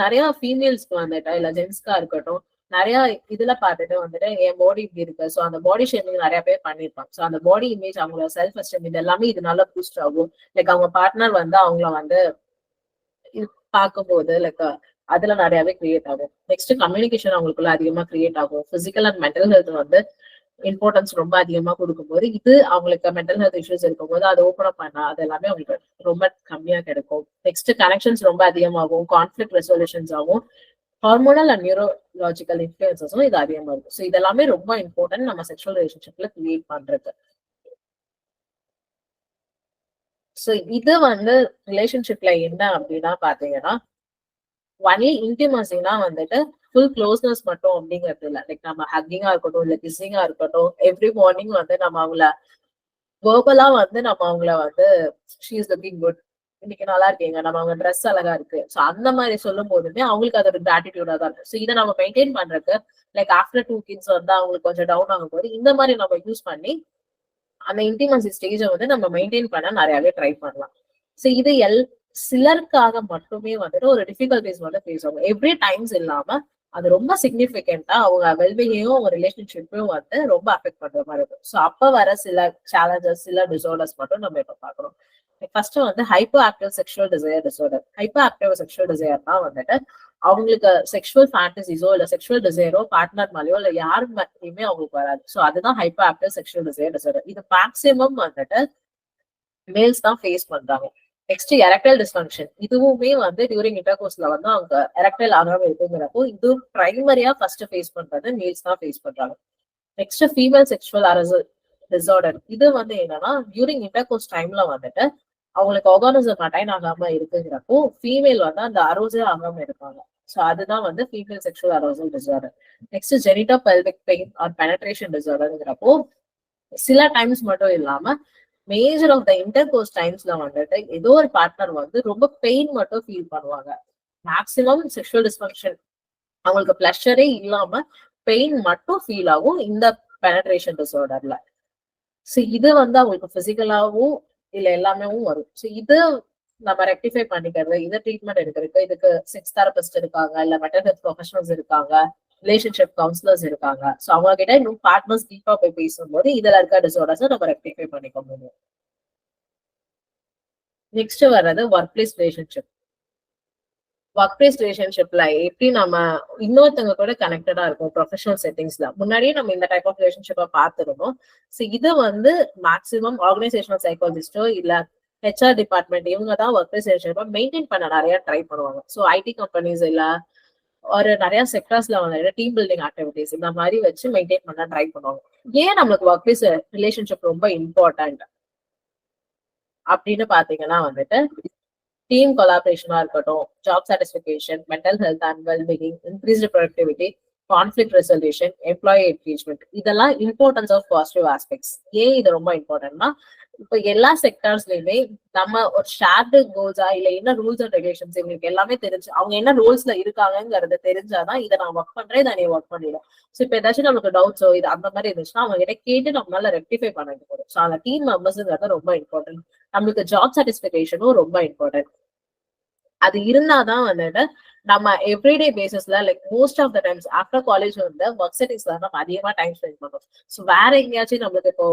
நிறைய ஃபீமேல்ஸ்க்கு வந்துட்டா இல்ல ஜென்ஸ்க்கா இருக்கட்டும் நிறைய இதுல பார்த்துட்டு வந்துட்டு என் பாடி இப்படி இருக்கு. ஸோ அந்த பாடி ஷேமிங் நிறைய பேர் பண்ணிருப்பாங்க. ஸோ அந்த பாடி இமேஜ், அவங்களோட செல்ஃப் எஸ்டீம், இது எல்லாமே இதனால பூஸ்ட் ஆகும். லைக் அவங்க பார்ட்னர் வந்து அவங்கள வந்து பார்க்கும்போது லைக் அதுல நிறையவே கிரியேட் ஆகும். நெக்ஸ்ட் கம்யூனிகேஷன் அவங்களுக்குள்ள அதிகமா கிரியேட் ஆகும். பிசிக்கல் அண்ட் மென்டல் ஹெல்த் வந்து இம்பார்ட்டன்ஸ் ரொம்ப அதிகமா கொடுக்கும்போது, இது அவங்களுக்கு மென்டல் ஹெல்த் இஷ்யூஸ் இருக்கும்போது அதை ஓப்பன் அப் பண்ணா அது எல்லாமே அவங்களுக்கு ரொம்ப கம்மியா கிடைக்கும். நெக்ஸ்ட் கனெக்ஷன்ஸ் ரொம்ப அதிகமாகும், கான்ஃபிளிக் ரெசல்யூஷன்ஸ் ஆகும், ஹார்மோனல் அண்ட் நியூரோலாஜிக்கல் இன்ஃபுளுசஸும் இது அதிகமா இருக்கும். ஸோ இதெல்லாமே ரொம்ப இம்பார்ட்டன்ட் நம்ம செக்ஷுவல் ரிலேஷன்ஷிப்ல கிரியேட் பண்றது. ஸோ இது வந்து ரிலேஷன்ஷிப்ல என்ன அப்படின்னா பாத்தீங்கன்னா, ஒன்லி இன்டிமசினா வந்துட்டு ஃபுல் க்ளோஸ்னஸ் மட்டும் அப்படிங்கிறது இல்லை. லைக் நம்ம ஹக்கிங்கா இருக்கட்டும், இல்ல கிஸ்ஸிங்கா இருக்கட்டும், எவ்ரி மார்னிங் வந்து நம்ம அவங்கள வேர்பலா வந்து நம்ம அவங்கள வந்து ஷீ இஸ் லுக்கிங் குட், இன்னைக்கு நல்லா இருக்கீங்க, நம்ம அவங்க ட்ரெஸ் அழகா இருக்கு, ஸோ அந்த மாதிரி சொல்லும் போதுமே அவங்களுக்கு அது ஒரு கிராட்டிடியூடா தான் இருக்கும். ஸோ இதை நம்ம மெயின்டைன் பண்றதுக்கு லைக் ஆஃப்டர் 2 kids வந்து அவங்களுக்கு கொஞ்சம் டவுன் ஆகும் போது இந்த மாதிரி நம்ம யூஸ் பண்ணி அந்த இன்டிமசி ஸ்டேஜை வந்து நம்ம மெயின்டைன் பண்ண நிறையவே ட்ரை பண்ணலாம். ஸோ இது சிலருக்காக மட்டுமே வந்துட்டு ஒரு டிஃபிகல்டிஸ் வந்து ஃபேஸ் ஆகும். எவ்ரி டைம்ஸ் இல்லாம அது ரொம்ப சிக்னிபிகண்டா அவங்க வெல்பீயிங்கும் அவங்க ரிலேஷன்ஷிப்பையும் வந்து ரொம்ப அஃபெக்ட் பண்ற மாதிரி இருக்கும். ஸோ அப்ப வர சில சேலஞ்சஸ், சில டிசார்டர்ஸ் மட்டும் நம்ம இப்ப பாக்குறோம். ஃபர்ஸ்ட் வந்து hyper active sexual desire disorder. Hyper active sexual டிசைர்னா வந்துட்டு அவங்களுக்கு செக்ஷுவல் ஃபேண்டசிஸோ இல்ல செக்ஷுவல் டிசைரோ பார்ட்னர் மேலேயோ இல்ல யாரு மேலேயுமே அவங்களுக்கு வராது. ஸோ அதுதான் hyper active sexual desire disorder. இது மேக்சிமம் வந்துட்டு மேல்ஸ் தான் ஃபேஸ் பண்றாங்க. Next erectile dysfunction. இதுவுமே வந்து டியூரிங் இன்டர்கோர்ஸ்ல வந்து அவங்க எரக்டைல் ஆகாம இருக்குங்கிறப்போ இது பிரைமரியா ஃபர்ஸ்ட் ஃபேஸ் பண்றது மேல்ஸ் தான் ஃபேஸ் பண்றாங்க. நெக்ஸ்ட் ஃபீமேல் செக்ஷுவல் அரசல் டிசார்டர். இது வந்து என்னன்னா டியூரிங் இன்டர்கோர்ஸ் டைம்ல வந்துட்டு அவங்களுக்கு ஆர்கானிசம் அட்டைன் ஆகாம இருக்குங்கிறப்போ ஃபீமேல் வந்து அந்த அரோசல் ஆகாம இருப்பாங்க. ஸோ அதுதான் வந்து female sexual arousal disorder. Next genito pelvic pain or penetration டிசார்டர்ங்கிறப்போ சில டைம்ஸ் மட்டும் இல்லாம மேஜர் ஆஃப் த இன்டர்கோர்ஸ் டைம்ஸ்ல வந்துட்டு ஏதோ ஒரு பார்ட்னர் வந்து ரொம்ப பெயின் மட்டும் ஃபீல் பண்ணுவாங்க. மேக்சிமம் செக்ஷுவல் டிஸ்ஃபங்க்ஷன் அவங்களுக்கு பிளஷரே இல்லாம பெயின் மட்டும் ஃபீல் ஆகும் இந்த பெனட்ரேஷன் டிசார்டர்ல. ஸோ இது வந்து அவங்களுக்கு பிசிக்கலாவும் இல்ல எல்லாமே வரும். ஸோ இது நம்ம ரெக்டிஃபை பண்ணிக்கிறது, இதை ட்ரீட்மெண்ட் எடுக்கிறதுக்கு இதுக்கு செக்ஸ் தெரபிஸ்ட் இருக்காங்க, இல்ல மென்டல் ஹெல்த் ப்ரொஃபஷனல்ஸ் இருக்காங்க, ரிலேஷன்ஷிப் கவுன்சிலர்ஸ் இருக்காங்க. ஸோ அவங்க கிட்ட இன்னும் பார்ட்னர்ஸ் டீப்பா போய் பேசும்போது இதுல இருக்க டிசார்டர்ஸ் நம்ம ரெக்டிஃபை பண்ணிக்க முடியும். நெக்ஸ்ட் வர்றது work place relationship. Work place ரிலேஷன்ஷிப்ல எப்படி நம்ம இன்னொருத்தவங்க கூட கனெக்டடா இருக்கும் ப்ரொஃபஷனல் செட்டிங்ஸ்ல. முன்னாடியே நம்ம இந்த டைப் ஆஃப் ரிலேஷன்ஷிப்பை பார்த்துருந்தோம். ஸோ இது வந்து மேக்சிமம் ஆர்கனைசேஷனல் சைக்காலஜிஸ்டோ இல்ல HR டிபார்ட்மெண்ட் இவங்க தான் ஒர்க் பிளேஸ் ரிலேஷன்ஷிப்பை மெயின்டைன் பண்ண நிறைய ட்ரை பண்ணுவாங்க. ஸோ IT கம்பெனிஸ் இல்ல ஒரு நிறைய செக்டர்ஸ்ல வந்து டீம் பில்டிங் ஆக்டிவிட்டிஸ் இந்த மாதிரி வச்சு மெயின்டைன் பண்ண ட்ரை பண்ணுவாங்க. ஏன் நம்மளுக்கு ஒர்க் பிளேஸ் ரிலேஷன்ஷிப் ரொம்ப இம்பார்ட்டன்ட் அப்படின்னு பாத்தீங்கன்னா வந்துட்டு டீம் கொலாபரேஷனா இருக்கட்டும், job satisfaction, mental health and wellbeing, increased productivity, conflict resolution, employee engagement, இதெல்லாம் இம்பார்ட்டன்ஸ் ஆஃப் பாசிட்டிவ் ஆஸ்பெக்ட்ஸ். ஏன் இது ரொம்ப இம்பார்ட்டன்ட்னா இப்போ எல்லா செக்டர்ஸ்லயுமே நம்ம ஒரு ஷேர்டு கோல்ஸா இல்ல என்ன ரூல்ஸ் அண்ட் ரெகுலேஷன்ஸ் எங்களுக்கு எல்லாமே தெரிஞ்சு அவங்க என்ன ரூல்ஸ்ல இருக்காங்கிறது தெரிஞ்சாதான் இதை நான் ஒர்க் பண்றேன், இதை நீ ஒர்க் பண்ணிடும். ஸோ இப்போ ஏதாச்சும் நமக்கு டவுட்ஸோ இது அந்த மாதிரி இருந்துச்சுன்னா அவங்க கிட்ட கேட்டு நம்மளால ரெக்டிஃபை பண்ணிட்டு போதும். ஸோ அந்த டீம் மெம்பர்ஸ்ங்கிறது ரொம்ப இம்பார்ட்டன்ட். நம்மளுக்கு ஜாப் சாட்டிஸ்ஃபிகேஷனும் ரொம்ப இம்பார்ட்டன்ட். அது இருந்தாதான் வந்துட்டு நம்ம எவ்ரிடே பேசிஸ்ல like most of the times after college வந்து ஒர்க் செட்டிங்ஸ்ல நம்ம அதிகமா டைம் ஸ்பெண்ட் பண்ணுவோம். ஸோ வேற எங்கேயாச்சும் நம்மளுக்கு இப்போ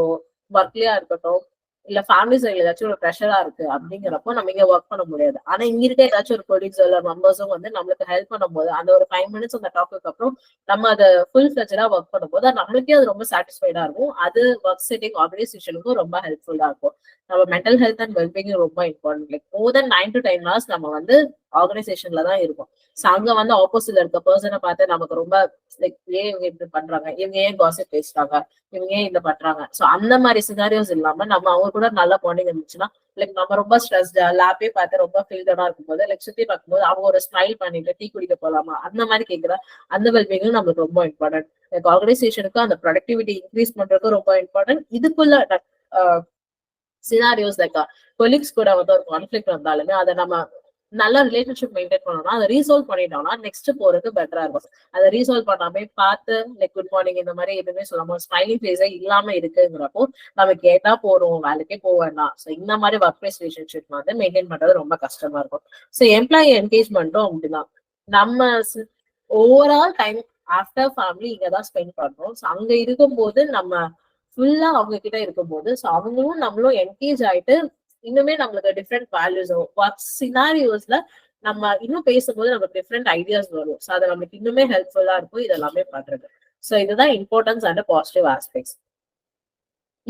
ஒர்க்லயா இருக்கட்டும் இல்ல ஃபேமிலி சைட்ல ஏதாச்சும் ஒரு ப்ரெஷரா இருக்கு அப்படிங்கிறப்போ நம்ம இங்க ஒர்க் பண்ண முடியாது. ஆனா இங்க இருக்க ஏதாச்சும் ஒரு கொலீக்ஸ் இல்ல மெம்பர்ஸும் வந்து நம்மளுக்கு ஹெல்ப் பண்ணும்போது அந்த ஒரு 5 minutes அந்த டாக்கு அப்புறம் நம்ம அதை ஃபுல் ஃபிளெஜ்டா ஒர்க் பண்ணும்போது நம்மளுக்கே அது ரொம்ப சாட்டிஸ்ஃபைடா இருக்கும். அது ஒர்க் செட்டிங் ஆர்கனைசேஷனுக்கும் ரொம்ப ஹெல்ப்ஃபுல்லா இருக்கும். நம்ம மென்டல் ஹெல்த் அண்ட் வெல்பீயிங் ரொம்ப important. Like more then 9 to 10 hours நம்ம வந்து ஆர்கனைசேஷன்ல தான் இருக்கும். ஸோ அங்க வந்து ஆப்போசிட்ல இருக்க பர்சனை பார்த்து நமக்கு ரொம்ப லைக் ஏன் இவங்க இப்படி பண்றாங்க, இவங்க ஏன் காசிப் பேசுறாங்க, இவங்க ஏன் இதை பண்றாங்க. ஸோ அந்த மாதிரி சினாரியோஸ் இல்லாம நம்ம அவங்க கூட நல்ல பாண்டிங் இருந்துச்சுன்னா லைக் நம்ம ரொம்ப ஸ்ட்ரெஸ்டா லேப்பே பார்த்து ரொம்ப ஃபீல்டா இருக்கும்போது லைக் சுத்தி பார்க்கும்போது அவங்க ஒரு ஸ்மைல் பண்ணிட்டு டீ குடிக்க போலாமா அந்த மாதிரி கேட்கிற அந்த வெல்பீயிங்கும் நம்மளுக்கு ரொம்ப இம்பார்ட்டன்ட். லைக் ஆர்கனைசேஷனுக்கு அந்த ப்ரொடக்டிவிட்டி இன்க்ரீஸ் பண்றதுக்கும் ரொம்ப இம்பார்ட்டன்ட். இதுக்குள்ள சினாரியோஸ் லைக் கொலீக்ஸ் கூட வந்து ஒரு கான்ஃபிளிக்ட் வந்தாலுமே அதை நம்ம நல்ல ரிலேஷன்ஷிப் மெயின்டைன் பண்ணோம்னா அதை ரீசால்வ் பண்ணிட்டோம்னா நெக்ஸ்ட் போறதுக்கு பெட்டரா இருக்கும். அதை ரீசால்வ் பண்ணாமே பார்த்து லைக் குட் மார்னிங் இந்த மாதிரி எதுவுமே சொல்லாம ஸ்மைலிங் ஃபேஸே இல்லாம இருக்குங்கிறப்போ நம்ம கேட்டா போறோம், வேலைக்கே போக வேண்டாம். ஸோ இந்த மாதிரி ஒர்க் பிளேஸ் ரிலேஷன்ஷிப் வந்து மெயின்டைன் பண்றது ரொம்ப கஷ்டமா இருக்கும். ஸோ எம்ப்ளாயி என்கேஜ்மெண்ட்டும் அப்படிதான். நம்ம ஓவரால் டைம் ஆஃப்டர் ஃபேமிலி இங்கதான் ஸ்பெண்ட் பண்றோம். ஸோ அங்க இருக்கும்போது நம்ம ஃபுல்லா அவங்க கிட்ட இருக்கும்போது ஸோ அவங்களும் நம்மளும் என்கேஜ் ஆயிட்டு இன்னுமே நம்மளுக்கு டிஃப்ரெண்ட் வேல்யூஸ் ஒர்க் சினாரியோஸ்ல நம்ம இன்னும் பேசும்போது நமக்கு டிஃப்ரெண்ட் ஐடியாஸ் வரும். ஸோ அது நம்மளுக்கு இன்னுமே ஹெல்ப்ஃபுல்லா இருக்கும் இதெல்லாமே பண்றது. ஸோ இதுதான் இம்பார்ட்டன்ஸ் அண்ட் பாசிட்டிவ் ஆஸ்பெக்ட்ஸ்.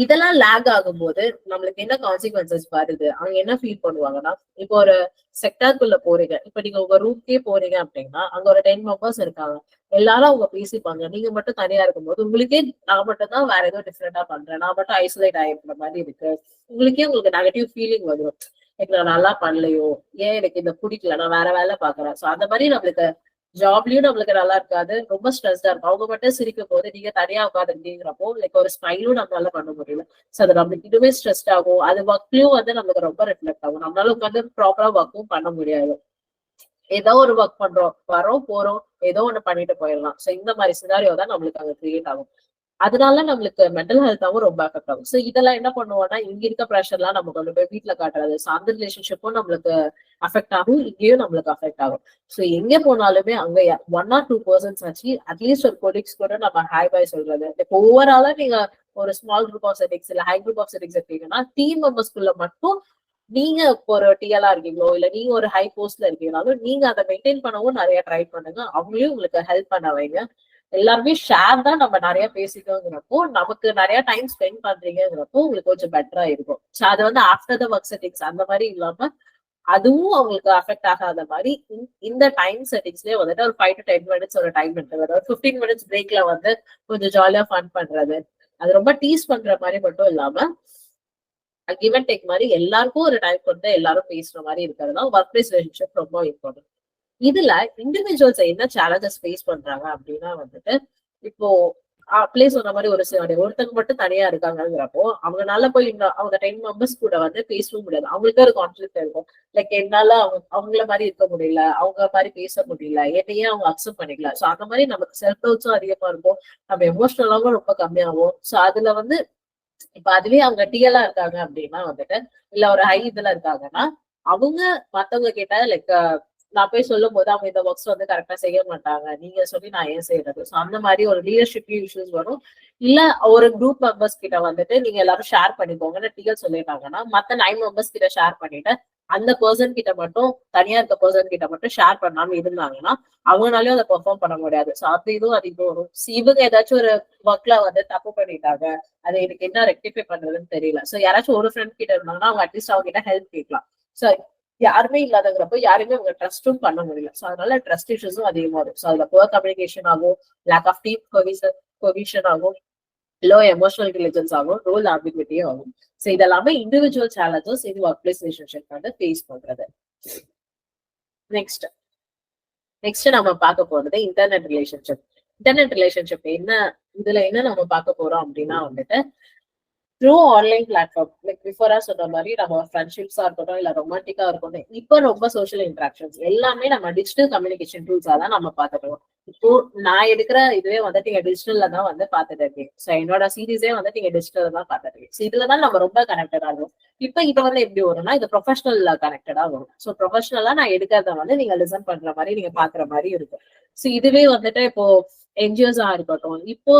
இதெல்லாம் லேக் ஆகும்போது நம்மளுக்கு என்ன கான்சிக்வன்சஸ் வருது, அவங்க என்ன ஃபீல் பண்ணுவாங்கன்னா, இப்போ ஒரு செக்டாருக்குள்ள போறீங்க, இப்ப நீங்க உங்க ரூம்க்கே போறீங்க அப்படின்னா அங்க ஒரு 10 மெம்பர்ஸ் இருக்காங்க, எல்லாரும் அவங்க பேசிப்பாங்க. நீங்க மட்டும் தனியா இருக்கும்போது உங்களுக்கே நான் மட்டும் தான் வேற ஏதோ டிஃப்ரெண்டா பண்றேன், நான் மட்டும் ஐசோலேட் ஆயிருக்கிற மாதிரி இருக்கு, உங்களுக்கு நெகட்டிவ் ஃபீலிங் வரும். எனக்கு நான் நல்லா பண்ணலையோ, ஏன் எனக்கு இந்த பிடிக்கல, நான் வேற வேலை பாக்குறேன். ஸோ அந்த மாதிரி நம்மளுக்கு ஜாப்லயும் நம்மளுக்கு நல்லா இருக்காது, ரொம்ப ஸ்ட்ரெஸ்டா இருக்கும். அவங்க மட்டும் சிரிக்கும் போது நீங்க தனியா உட்காந்துருக்கீங்கிறப்போ லைக் ஒரு ஸ்மைலும் நம்மளால பண்ண முடியல. ஸோ அது நம்மளுக்கு இன்னுமே ஸ்ட்ரெஸ்ட் ஆகும். அது ஒர்க்லயும் வந்து நம்மளுக்கு ரொம்ப ரிஃப்ளெக்ட் ஆகும். நம்மளால உட்காந்து ப்ராப்பரா ஒர்க்கும் பண்ண முடியாது. ஏதோ ஒரு ஒர்க் பண்றோம், வரோம் போறோம், ஏதோ ஒண்ணு பண்ணிட்டு போயிடலாம். ஸோ இந்த மாதிரி சினாரியோ தான் நம்மளுக்கு அங்க கிரியேட் ஆகும். அதனால நம்மளுக்கு மென்டல் ஹெல்த்தாவும் ரொம்ப அஃபெக்ட் ஆகும். ஸோ இதெல்லாம் என்ன பண்ணுவோம்னா, இங்க இருக்க ப்ரெஷர்லாம் நம்ம கொண்டு போய் வீட்டுல காட்டுறது. ஸோ அந்த ரிலேஷன்ஷிப்பும் நம்மளுக்கு அஃபெக்ட் ஆகும், இங்கேயும் நம்மளுக்கு அஃபெக்ட் ஆகும். ஸோ எங்க போனாலுமே அங்க 1 or 2 persons ஆச்சு அட்லீஸ்ட் ஒரு கொலீக்ஸ் கூட நம்ம ஹாய் பாய் சொல்றது. இப்போ ஓவராலா நீங்க ஒரு ஸ்மால் குரூப் ஆஃப் செட்டிங்ஸ் இல்ல ஹை குரூப் ஆஃப் செட்டிங்ஸ் இருக்கீங்கன்னா டீம் மெம்பர்ஸ்குள்ள மட்டும் நீங்க ஒரு டிஎலா இருக்கீங்களோ இல்ல நீங்க ஒரு ஹை போஸ்ட்ல இருக்கீங்கனாலும் நீங்க அதை மெயின்டைன் பண்ணவும் நிறைய ட்ரை பண்ணுங்க. அவங்களையும் உங்களுக்கு ஹெல்ப் பண்ண வைங்க. எல்லாருமே ஷேர் தான் நம்ம நிறைய பேசிக்கோங்கிறப்போ நமக்கு நிறைய டைம் ஸ்பெண்ட் பண்றீங்கிறப்போ உங்களுக்கு கொஞ்சம் பெட்டரா இருக்கும். ஸோ அது வந்து ஆஃப்டர் த ஒர்க் செட்டிங்ஸ் அந்த மாதிரி இல்லாம அதுவும் அவங்களுக்கு அஃபெக்ட் ஆகாத மாதிரி இந்த டைம் செட்டிங்ஸ்லயே வந்துட்டு ஒரு 5 to 10 minutes ஒரு டைம் எடுத்து ஒரு 15 minutes பிரேக்ல வந்து கொஞ்சம் ஜாலியா ஃபன் பண்றது. அது ரொம்ப டீஸ் பண்ற மாதிரி மட்டும் இல்லாம கிவ் அண்ட் டேக் மாதிரி எல்லாருக்கும் ஒரு டைம் கொடுத்து எல்லாரும் பேசுற மாதிரி இருக்கிறதுனா ஒர்க் பிளேஸ் ரிலேஷன்ஷிப் ரொம்ப இம்பார்ட்டன்ட். இதுல இண்டிவிஜுவல்ஸ் என்ன சேலஞ்சஸ் ஃபேஸ் பண்றாங்க அப்படின்னா வந்துட்டு இப்போ அப்படியே சொன்ன மாதிரி ஒரு சில ஒருத்தங்க மட்டும் தனியா இருக்காங்கிறப்போ அவங்களால போய் அவங்க 10 மெம்பர்ஸ் கூட வந்து பேசவும் முடியாது. அவங்களுக்கு ஒரு கான்ஃபிளிக்ட் இருக்கும். லைக் என்னால அவங்கள மாதிரி இருக்க முடியல, அவங்க மாதிரி பேச முடியல, என்னையே அவங்க அக்செப்ட் பண்ணிக்கல. ஸோ அந்த மாதிரி நமக்கு செல்ஃப் டவுட்ஸும் அதிகமா இருக்கும், நம்ம எமோஷனலாவும் ரொம்ப கம்மியாகும். ஸோ அதுல வந்து இப்ப அதுவே அவங்க டிஎலா இருக்காங்க அப்படின்னா வந்துட்டு இல்ல ஒரு ஹை இதுல இருக்காங்கன்னா அவங்க மத்தவங்க கிட்ட லைக் நான் போய் சொல்லும் போது அவங்க இந்த ஒர்க்ஸ் வந்து கரெக்டா செய்ய மாட்டாங்க, நீங்க சொல்லி நான் ஏன் செய்யறது. ஸோ அந்த மாதிரி ஒரு லீடர்ஷிப் இஷ்யூஸ் வரும். இல்ல ஒரு குரூப் மெம்பர்ஸ் கிட்ட வந்துட்டு நீங்க எல்லாரும் ஷேர் பண்ணிக்கோங்கன்னு டிஎல் சொல்லிட்டாங்கன்னா மத்த 9 மெம்பர்ஸ் கிட்ட ஷேர் பண்ணிட்டு அந்த பர்சன் கிட்ட மட்டும் தனியா இருக்க பர்சன் கிட்ட மட்டும் ஷேர் பண்ணாம இருந்தாங்கன்னா அவங்களாலயும் அதை பெர்ஃபார்ம் பண்ண முடியாது. ஸோ அது இதுவும் அதிகம் வரும். இவங்க ஏதாச்சும் ஒரு ஒர்க்ல வந்து தப்பு பண்ணிட்டாங்க, அதை எனக்கு என்ன ரெக்டிஃபை பண்றதுன்னு தெரியல. ஸோ யாராச்சும் ஒரு ஃப்ரெண்ட் கிட்ட இருந்தாங்கன்னா அவங்க அட்லீஸ்ட் அவங்க கிட்ட ஹெல்ப் கேட்கலாம். ஸோ யாருமே இல்லாதங்கிறப்போ யாருமே அவங்க ட்ரஸ்டும் பண்ண முடியல. ஸோ அதனால ட்ரஸ்ட் இஷ்யூஸும் அதிகமா இருக்கும். ஸோ அதுல புவர் கம்யூனிகேஷன் ஆகும், லேக் ஆஃப் டீம் கோவிஷன் ஆகும், லோ எமோஷனல் இன்டெலிஜென்ஸ் ஆகும், ரோல் ஆம்பிகுவிட்டியும் ஆகும். ஸோ இதெல்லாமே இண்டிவிஜுவல் சேலஞ்சஸ் இது ஒர்க் பிளேஸ் ரிலேஷன்ஷிப் வந்து ஃபேஸ் பண்றது. நெக்ஸ்ட் நம்ம பார்க்க போறது இன்டர்நெட் ரிலேஷன்ஷிப். இன்டர்நெட் ரிலேஷன்ஷிப் இதுல என்ன நம்ம பார்க்க போறோம் அப்படின்னா வந்துட்டு த்ரூ ஆன்லைன் பிளாட்ஃபார்ம் லைக் பிஃபோரா சொன்ன மாதிரி நம்ம ஃப்ரெண்ட்ஷிப்ஸா இருக்கட்டும் இல்ல ரொமான்டிக்கா இருக்கட்டும் இப்போ ரொம்ப சோஷியல் இன்ட்ராக்ஷன்ஸ் எல்லாமே நம்ம டிஜிட்டல் கம்யூனிகேஷன் டூல்ஸா தான் நம்ம பார்த்துட்டோம். இப்போ நான் எடுக்கிற இதுவே வந்து நீங்க டிஜிட்டல்ல தான் வந்து பார்த்துட்டு இருக்கீங்க. ஸோ என்னோட சீரீஸே வந்து நீங்க டிஜிட்டல்ல தான் பார்த்துட்டு இருக்கீங்க. ஸோ இதுலதான் நம்ம ரொம்ப கனெக்டடா இருக்கும். இப்போ இது வந்து எப்படி வரும்னா இது ப்ரொஃபஷனல் கனெக்டடா வரும். ஸோ ப்ரொஃபஷனலா நான் எடுக்கிறத வந்து நீங்க லிசன் பண்ற மாதிரி நீங்க பாக்குற மாதிரி இருக்கும். ஸோ இதுவே வந்துட்டு இப்போ என்ஜிஓஸா இருக்கட்டும், இப்போ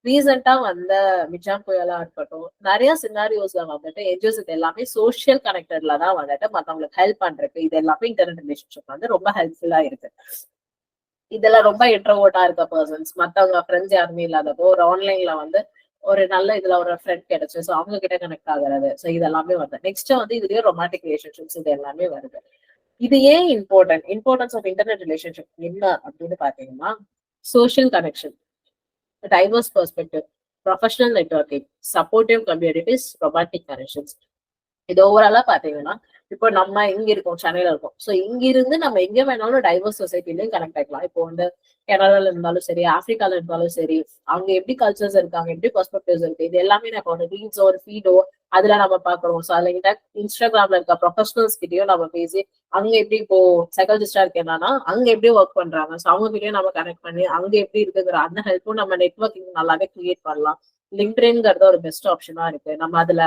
ரீசெண்டா வந்த மிச்சாம் புயலா இருக்கட்டும், நிறைய சினாரியோஸ்ல வந்துட்டு என்ஜிஓஸ் இது எல்லாமே சோசியல் கனெக்டட்ல தான் வந்துட்டு மத்தவங்களுக்கு ஹெல்ப் பண்றதுக்கு இது எல்லாமே இன்டர்நெட் ரிலேஷன்ஷிப் வந்து ரொம்ப ஹெல்ப்ஃபுல்லா இருக்கு. இதெல்லாம் ரொம்ப இன்ட்ரோவர்ட்டா இருக்க பர்சன்ஸ் மத்தவங்க ஃப்ரெண்ட்ஸ் யாருமே இல்லாதப்போ ஒரு ஆன்லைன்ல வந்து ஒரு நல்ல இதுல ஒரு ஃப்ரெண்ட் கிடைச்சு ஸோ அவங்க கிட்ட கனெக்ட் ஆகுறது. ஸோ இது எல்லாமே வருது. நெக்ஸ்ட் வந்து இதுலயே ரொமான்டிக் ரிலேஷன்ஷிப்ஸ் இது எல்லாமே வருது. இது ஏன் இம்பார்ட்டன்ஸ் ஆஃப் இன்டர்நெட் ரிலேஷன்ஷிப் என்ன அப்படின்னு பாத்தீங்கன்னா social connection, diverse perspective, professional networking, supportive communities, romantic connections. இது ஓவராலா பாத்தீங்கன்னா இப்போ நம்ம இங்க இருக்கோம், சென்னையில இருக்கோம். ஸோ இங்க இருந்து நம்ம எங்க வேணாலும் டைவர்ஸ் சொசைட்டிலையும் கனெக்ட் ஆகிக்கலாம். இப்போ வந்து கனடால இருந்தாலும் சரி, ஆப்பிரிக்கால இருந்தாலும் சரி, அவங்க எப்படி கல்ச்சர்ஸ் இருக்காங்க, எப்படி பெர்ஸ்பெக்டிவ்ஸ் இருக்கு, இது எல்லாமே நம்ம ஒரு ரீல்ஸோ ஒரு ஃபீடோ அதுல நம்ம பாக்குறோம். ஸோ அதுல இன்ஸ்டாகிராம்ல இருக்க ப்ரொஃபஷனல்ஸ் கிட்டயும் நம்ம பேசி அங்க எப்படி இப்போ சைக்காலஜிஸ்டா இருக்கு என்னன்னா அங்க எப்படி ஒர்க் பண்றாங்க, ஸோ அவங்க கிட்டயும் நம்ம கனெக்ட் பண்ணி அங்க எப்படி இருக்குங்கிற அந்த ஹெல்ப்பும் நம்ம நெட்வொர்க்கிங் நல்லாவே கிரியேட் பண்ணலாம். லிங்க்டின்ங்கிறது ஒரு பெஸ்ட் ஆப்ஷனா இருக்கு. நம்ம அதுல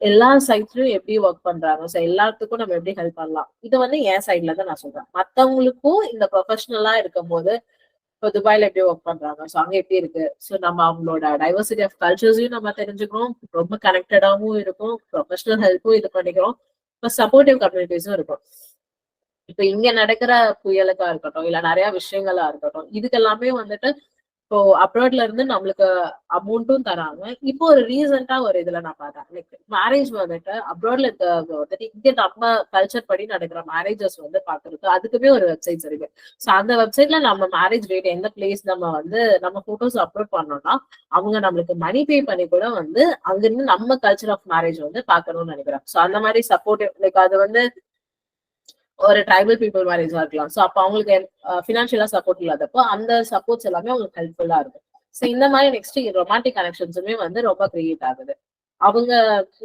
எல்லா சைட்லயும் எப்படி ஒர்க் பண்றாங்க, ஸோ எல்லாத்துக்கும் நம்ம எப்படி ஹெல்ப் பண்ணலாம். இது வந்து என் சைட்ல தான் நான் சொல்றேன். மத்தவங்களுக்கும் இந்த ப்ரொஃபஷனலா இருக்கும் போது இப்போ துபாய்ல எப்படி ஒர்க் பண்றாங்க, ஸோ அங்க எப்படி இருக்கு, ஸோ நம்ம அவங்களோட டைவர்சிட்டி ஆஃப் கல்ச்சர்ஸையும் நம்ம தெரிஞ்சுக்கிறோம், ரொம்ப கனெக்டடாகவும் இருக்கும், ப்ரொஃபஷனல் ஹெல்ப்பும் இது பண்ணிக்கிறோம், இப்போ சப்போர்ட்டிவ் கம்யூனிட்டிஸும் இருக்கும். இப்ப இங்க நடக்கிற புயலுக்கா இருக்கட்டும், இல்ல நிறைய விஷயங்களா இருக்கட்டும், இதுக்கு எல்லாமே வந்துட்டு இப்போ அப்ராட்ல இருந்து நம்மளுக்கு அமௌண்ட்டும் தராங்க. இப்போ ஒரு ரீசெண்டா ஒரு இதுல நான் பார்த்தேன், லைக் மேரேஜ் வந்துட்டு அப்ராட்ல இருக்க வந்துட்டு இங்க நம்ம கல்ச்சர் படி நடக்கிற மேரேஜஸ் வந்து பாக்குறதுக்கு அதுக்குமே ஒரு வெப்சைட்ஸ் இருக்கு. ஸோ அந்த வெப்சைட்ல நம்ம மேரேஜ் டேட் எந்த பிளேஸ் நம்ம வந்து நம்ம போட்டோஸ் அப்லோட் பண்ணோம்னா அவங்க நம்மளுக்கு மணி பே பண்ணி கூட வந்து அங்கிருந்து நம்ம கல்ச்சர் ஆஃப் மேரேஜ் வந்து பாக்கணும்னு நினைக்கிறேன். ஸோ அந்த மாதிரி சப்போர்ட்டிவ், லைக் அது வந்து ஒரு ட்ரைபல் பீப்புள் மேரேஜா இருக்கலாம். ஸோ அப்போ அவங்களுக்கு ஃபினான்ஷியலா சப்போர்ட் இல்லாதப்போ அந்த சப்போர்ட்ஸ் எல்லாமே அவங்களுக்கு ஹெல்ப்ஃபுல்லா இருக்கும். ஸோ இந்த மாதிரி நெக்ஸ்ட் ரொமான்டிக் கனெக்ஷன்ஸுமே வந்து ரொம்ப கிரியேட் ஆகுது. அவங்க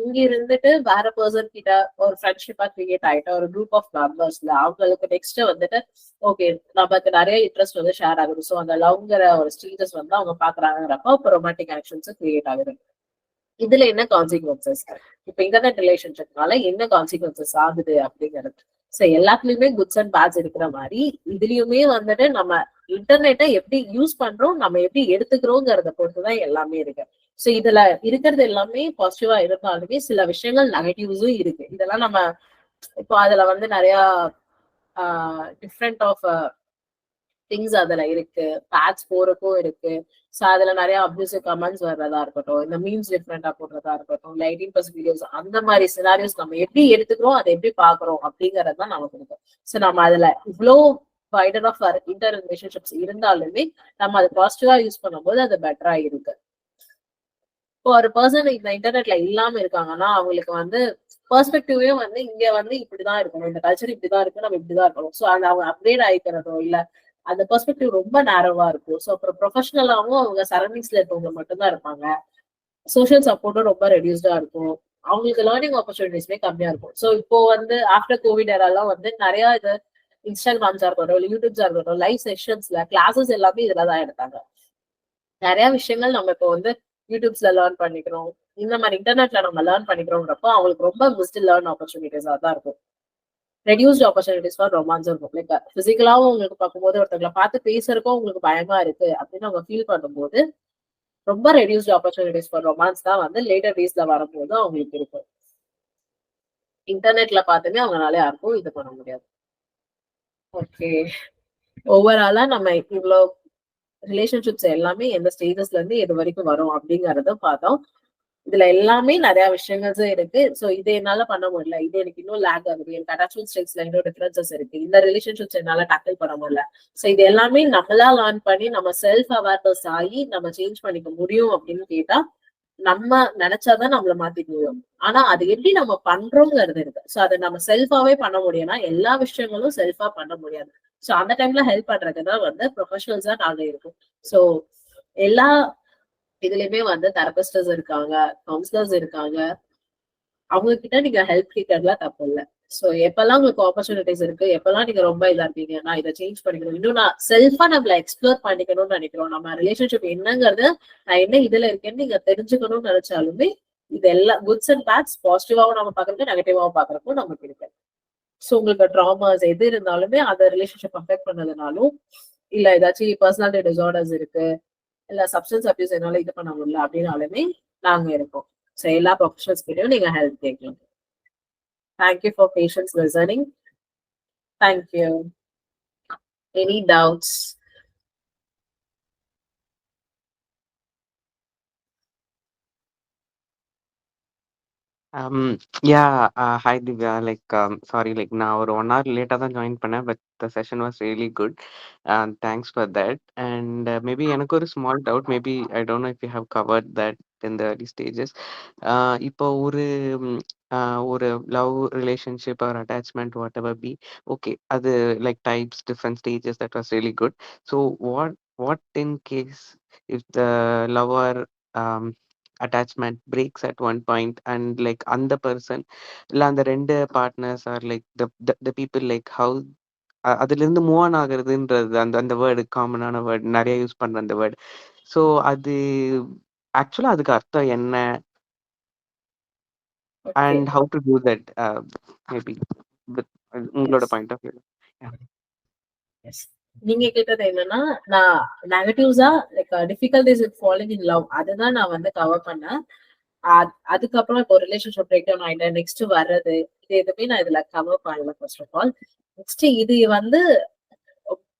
இங்க இருந்துட்டு வேற பர்சன் கிட்ட ஒரு ஃப்ரெண்ட்ஷிப்பா கிரியேட் ஆயிட்ட ஒரு குரூப் ஆஃப் மெம்பர்ஸ்ல அவங்களுக்கு நெக்ஸ்ட் வந்துட்டு ஓகே நமக்கு நிறைய இன்ட்ரெஸ்ட் வந்து ஷேர் ஆகுது. ஸோ அந்த லவ்ங்கிற ஒரு ஸ்டேட்டஸ் வந்து அவங்க பாக்குறாங்கிறப்ப இப்போ ரொமான்டிக் கனெக்ஷன்ஸ் கிரியேட் ஆகுது. இதுல என்ன கான்சிக்வன்சஸ், இப்ப இன்டர்நெட் ரிலேஷன்ஷிப்னால என்ன கான்சிக்வன்சஸ் ஆகுது அப்படிங்கிறது. சோ எல்லாத்துலயுமே குட்ஸ் அண்ட் பேட்ஸ் இருக்கிற மாதிரி இதுலயுமே வந்துட்டு நம்ம இன்டர்நெட்டை எப்படி யூஸ் பண்றோம், நம்ம எப்படி எடுத்துக்கிறோங்கிறத பொறுத்துதான் எல்லாமே இருக்கு. சோ இதுல இருக்கிறது எல்லாமே பாசிட்டிவா இருந்தாலுமே சில விஷயங்கள் நெகட்டிவ்ஸும் இருக்கு. இதெல்லாம் நம்ம இப்போ அதுல வந்து நிறைய டிஃப்ரெண்ட் ஆஃப் திங்ஸ் அதுல இருக்கு, பேட்ச் போறக்கும் இருக்கு. சோ அதுல நிறைய அப்யூசிவ் கமெண்ட்ஸ் வர்றதா இருக்கட்டும், இந்த மீம்ஸ் டிஃப்ரெண்டா போடுறதா இருக்கட்டும், இல்ல 18+ வீடியோஸ், அந்த மாதிரி சினாரியோஸ் நம்ம எப்படி எடுத்துக்கிறோம் அதை எப்படி பாக்குறோம் அப்படிங்கறது தான் நமக்கு இருக்கு. சோ நம்ம அதுல இவ்வளோ வைடர் ஆஃப் இன்டர் ரிலேஷன்ஷிப்ஸ் இருந்தாலுமே நம்ம அதை பாசிட்டிவா யூஸ் பண்ணும்போது அது பெட்டரா இருக்கு. இப்போ ஒரு பர்சன் இந்த இன்டர்நெட்ல இல்லாம இருக்காங்கன்னா அவங்களுக்கு வந்து பெர்ஸ்பெக்டிவே வந்து இங்க வந்து இப்படிதான் இருக்கணும், இந்த கல்ச்சர் இப்படிதான் இருக்கு, நம்ம இப்படிதான் இருக்கணும். சோ அந்த அவங்க அப்கிரேட் ஆயிக்கிறதோ இல்ல அந்த பெர்ஸ்பெக்டிவ் ரொம்ப நேரவா இருக்கும். ஸோ அப்புறம் ப்ரொஃபஷனலாவும் அவங்க சரௌண்டிங்ஸ்ல இருக்கவங்க மட்டும்தான் இருப்பாங்க. சோஷியல் சப்போர்ட்டும் ரொம்ப ரெடியூஸ்டா இருக்கும். அவங்களுக்கு லேர்னிங் ஆப்பர்ச்சுனிட்டிஸ்மே கம்மியா இருக்கும். ஸோ இப்போ வந்து ஆஃப்டர் கோவிட் எல்லாம் வந்து நிறைய இது இன்ஸ்டாகிராம்ஸா இருக்கட்டும், இல்லை யூடியூப்ஸா இருக்கட்டும், லைவ் செஷன்ஸ்ல கிளாஸஸ் எல்லாமே இதுலதான் எடுத்தாங்க. நிறைய விஷயங்கள் நம்ம இப்போ வந்து யூடியூப்ஸ்ல லேர்ன் பண்ணிக்கிறோம், இந்த மாதிரி இன்டர்நெட்ல நம்ம லேர்ன் பண்ணிக்கிறோங்கிறப்போ அவங்களுக்கு ரொம்ப பெஸ்ட் லேர்ன் ஆப்பர்ச்சுனிட்டிஸா தான் இருக்கும். ரெடியூஸ்ட் ஆப்பர்ச்சுனிட்டிஸ் ஃபார் ரொமான்ஸ் இருக்கும். லைக் பிசிக்கலாவும் உங்களுக்கு பார்க்கும்போது ஒருத்தங்களை பார்த்து பேசுறதுக்கும் உங்களுக்கு பயமா இருக்கு அப்படின்னு அவங்க ஃபீல் பண்ணும்போது ரொம்ப ரெடியூஸ்ட் ஆப்பர்ச்சுனிட்டிஸ் ஃபார் ரொமான்ஸ் தான் வந்து லேட்டர் டேஸ்ல வரும்போது அவங்களுக்கு இருக்கும். இன்டர்நெட்ல பார்த்துமே அவங்களால யாருக்கும் இது பண்ண முடியாது. ஓகே, ஓவராலா நம்ம இவ்வளோ ரிலேஷன்ஷிப்ஸ் எல்லாமே எந்த ஸ்டேஜஸ்ல இருந்து எது வரைக்கும் வரும் அப்படிங்கறத பார்த்தோம். இதுல எல்லாமே நிறைய விஷயங்கள் இருக்கு. சோ இது என்னால பண்ண முடியல, இது எனக்கு இன்னும் லேக் ஆகுது, எனக்கு அட்டாச்மெண்ட் ஸ்டைல்ஸ்ல இன்னும் டிஃபரன்சஸ் இருக்கு, இந்த ரிலேஷன்ஷிப்ஸ் என்னால டேக்கிள் பண்ண முடியல. சோ இது எல்லாமே நம்மளா லேர்ன் பண்ணி நம்ம செல்ஃப் அவேர்னஸ் ஆகி நம்ம சேஞ்ச் பண்ணிக்க முடியும் அப்படின்னு கேட்டா நம்ம நினைச்சாதான் நம்மள மாத்திக்க முடியும். ஆனா அது எப்படி நம்ம பண்றோங்கிறது இருக்கு. சோ அதை நம்ம செல்ஃபாவே பண்ண முடியும்னா எல்லா விஷயங்களும் செல்ஃபா பண்ண முடியாது. சோ அந்த டைம்ல ஹெல்ப் பண்றதுதான் வந்து ப்ரொஃபஷனல்ஸா நாங்க இருக்கோம். சோ எல்லா இதுலயுமே வந்து தெரபிஸ்டர்ஸ் இருக்காங்க, கவுன்சிலர்ஸ் இருக்காங்க. அவங்க கிட்ட நீங்க ஹெல்ப் கேட்கறதுல தப்பு இல்ல. சோ எப்பெல்லாம் உங்களுக்கு ஆப்பர்ச்சுனிட்டிஸ் இருக்கு, எப்பெல்லாம் நீங்க ரொம்ப இதா இருக்கீங்க, நான் இதை சேஞ்ச் பண்ணிக்கணும், இன்னும் நான் செல்ஃபா நம்மள எக்ஸ்ப்ளோர் பண்ணிக்கணும்னு நினைக்கிறோம், நம்ம ரிலேஷன்ஷிப் என்னங்கிறது நான் என்ன இதுல இருக்கேன்னு நீங்க தெரிஞ்சுக்கணும்னு நினைச்சாலுமே இது எல்லாம் குட்ஸ் அண்ட் பேட்ஸ் பாசிட்டிவாவும் நம்ம பாக்குறப்போ நெகட்டிவாவும் பாக்குறப்போ நமக்கு இருக்கு. சோ உங்களுக்கு ட்ராமாஸ் எது இருந்தாலுமே அந்த ரிலேஷன்ஷிப் அஃபெக்ட் பண்ணதுனாலும் இல்ல ஏதாச்சும் பர்சனாலிட்டி டிசார்டர்ஸ் இருக்கு, இல்ல சப்ஸ்டன்ஸ் அபியூஸ் என்னால இது பண்ண முடியல அப்படின்னாலுமே நாங்க இருக்கோம். சோ எல்லா ப்ரொஃபஷனல்ஸ் கிட்டயும் நீங்க ஹெல்ப் கேட்கலாம். Thank you for patience listening. Thank you. Any doubts? Hi Divya. Sorry, நான் ஒரு 1 hour லேட்டா தான் ஜாயின் பண்ணேன். But the session was really good. Thanks for that. And maybe எனக்கு ஒரு small doubt. Maybe I don't know if you have covered that in the early stages. இப்போ hmm, ஒரு love relationship or attachment whatever be okay, ஓகே, அது like types different stages, that was really good. So what what in case if the lover attachment breaks at one point, and like அந்த person இல்ல அந்த ரெண்டு partners or like the people, like how அதுல இருந்து move on ஆகுறதுன்றது அந்த அந்த word காமனான word நிறைய யூஸ் பண்ற அந்த வேர்டு. ஸோ அது ஆக்சுவலா அதுக்கு அர்த்தம் என்ன, okay, and how to do that, maybe உங்களோட as point of view. Yes. நீங்க கேட்டது என்னன்னா, நான் நெகட்டிவ்ஸா like difficulties with falling in love அதுதான் நான் வந்து கவர் பண்ணேன். அதுக்கப்புறம் இப்போ ரிலேஷன்ஷிப் பிரேக் டவுன் ஆயிட்டேன். நெக்ஸ்ட் வர்றது இது எதுவுமே நான் இதுல கவர் பண்ணல ஃபர்ஸ்ட் ஆஃப் ஆல். நெக்ஸ்ட் இது வந்து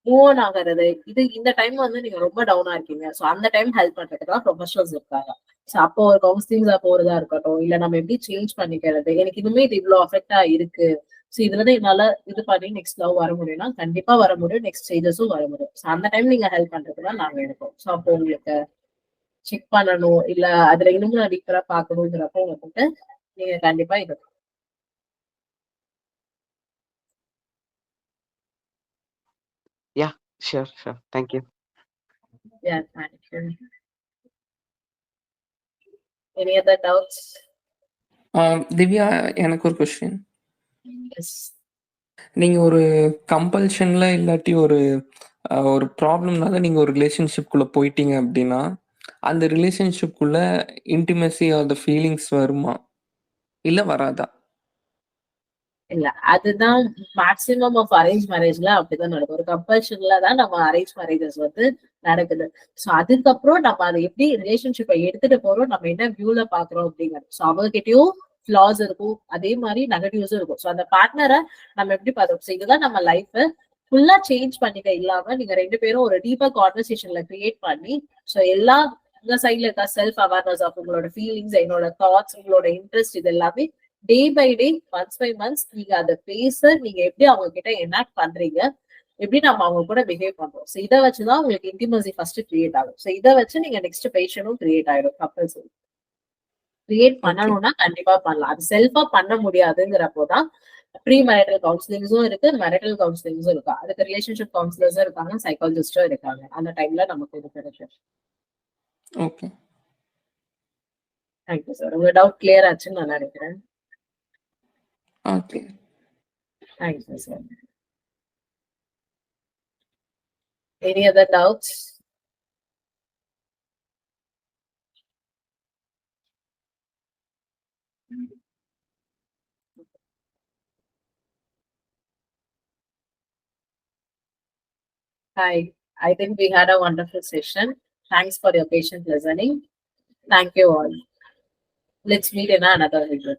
மூவ் ஆன் ஆகிறது. இது இந்த டைம் வந்து நீங்க ரொம்ப டவுனா இருக்கீங்க. சோ அந்த டைம் ஹெல்ப் பண்றதுக்கு தான் ப்ரொஃபஷனல்ஸ் இருக்காங்க. சோ அப்போ ஒரு கவுன்சிலிங்ஸா போறதா இருக்கட்டும், இல்ல நம்ம எப்படி சேஞ்ச் பண்ணிக்கிறது, எனக்கு இதுவுமே இது இவ்வளவு அஃபெக்டா இருக்கு. சோ இதுல இருந்து என்னால இது பண்ணி நெக்ஸ்ட் லவ் வர முடியும்னா கண்டிப்பா வர முடியும். நெக்ஸ்ட் ஸ்டேஜஸும் வர முடியும். சோ அந்த டைம் நீங்க ஹெல்ப் பண்றதுக்கு தான் நாங்க இருக்கோம். சோ அப்போ உங்களுக்கு செக் பண்ணணும், இல்ல அதுல இன்னும் டீப்பரா பாக்கணுங்கிறப்போ வந்துட்டு நீங்க கண்டிப்பா இது Yeah, sure, sure. Thank you. yeah, thank you. Any other doubts? Divya, எனக்கு ஒரு கொஸ்டின். Yes. நீங்க ஒரு கம்பல்ஷன்ல இல்லாட்டி ஒரு ப்ராப்ளம்னால நீங்க ஒரு ரிலேஷன்ஷிப்குள்ள போயிட்டீங்க அப்படின்னா, அந்த ரிலேஷன்ஷிப்குள்ள இன்டிமசி ஆர் த ஃபீலிங்ஸ் வருமா? இல்ல வராதா? இல்ல அதுதான் மேக்ஸிமம் ஆஃப் அரேஞ்ச் மேரேஜ்ல அப்படிதான் நடக்கும். ஒரு கம்பல்ஷன்ல தான் நம்ம அரேஞ்ச் மேரேஜஸ் வந்து நடக்குது. சோ அதுக்கப்புறம் நம்ம அதை எப்படி ரிலேஷன்ஷிப்பை எடுத்துட்டு போறோம், நம்ம என்ன வியூல பாக்குறோம் அப்படிங்கிறது. சோ அவங்ககிட்டயும் ஃபிளாஸ் இருக்கும், அதே மாதிரி நெகட்டிவ்ஸும் இருக்கும். சோ அந்த பார்ட்னரை நம்ம எப்படி பார்த்தோம். சோ இதுதான் நம்ம லைஃப் ஃபுல்லா சேஞ்ச் பண்ணிக்க இல்லாம நீங்க ரெண்டு பேரும் ஒரு டீப்பர் கான்வர்சேஷன்ல கிரியேட் பண்ணி, சோ எல்லா உங்க சைட்ல இருக்க செல்ஃப் அவேர்னஸ் ஆஃப் உங்களோட ஃபீலிங்ஸ், என்னோட தாட்ஸ், உங்களோட இன்ட்ரெஸ்ட், இது எல்லாமே day by day, months by months நீங்க அதை பேச, நீங்க எப்படி அவங்க கிட்ட எனாக்ட் பண்றீங்க, எப்படி நம்ம அவங்க கூட பிஹேவ் பண்றோம். சோ இதை வச்சுதான் உங்களுக்கு இன்டிமசி ஃபர்ஸ்ட் கிரியேட் ஆகும். சோ இதை வச்சு நீங்க நெக்ஸ்ட் பேஷனும் கிரியேட் ஆயிடும். Couples create okay. பண்ணணும்னா கண்டிப்பா பண்ணலாம். அது செல்ஃபா பண்ண முடியாதுங்கிறப்போதான் ப்ரீ மேரிட்டல் கவுன்சிலிங்ஸும் இருக்கு, மேரிட்டல் கவுன்சிலிங்ஸும் இருக்கு. அதுக்கு ரிலேஷன்ஷிப் கவுன்சிலர்ஸும் இருக்காங்க, சைக்காலஜிஸ்டும் இருக்காங்க. அந்த டைம்ல நமக்கு இது கிடைக்கும். ஓகே. Thank you sir. உங்க டவுட் கிளியர் ஆச்சுன்னு நான் நினைக்கிறேன். Okay. Thank you sir. Any other doubts? Hi, I think we had a wonderful session. Thanks for your patient listening. Thank you all. Let's meet in another video.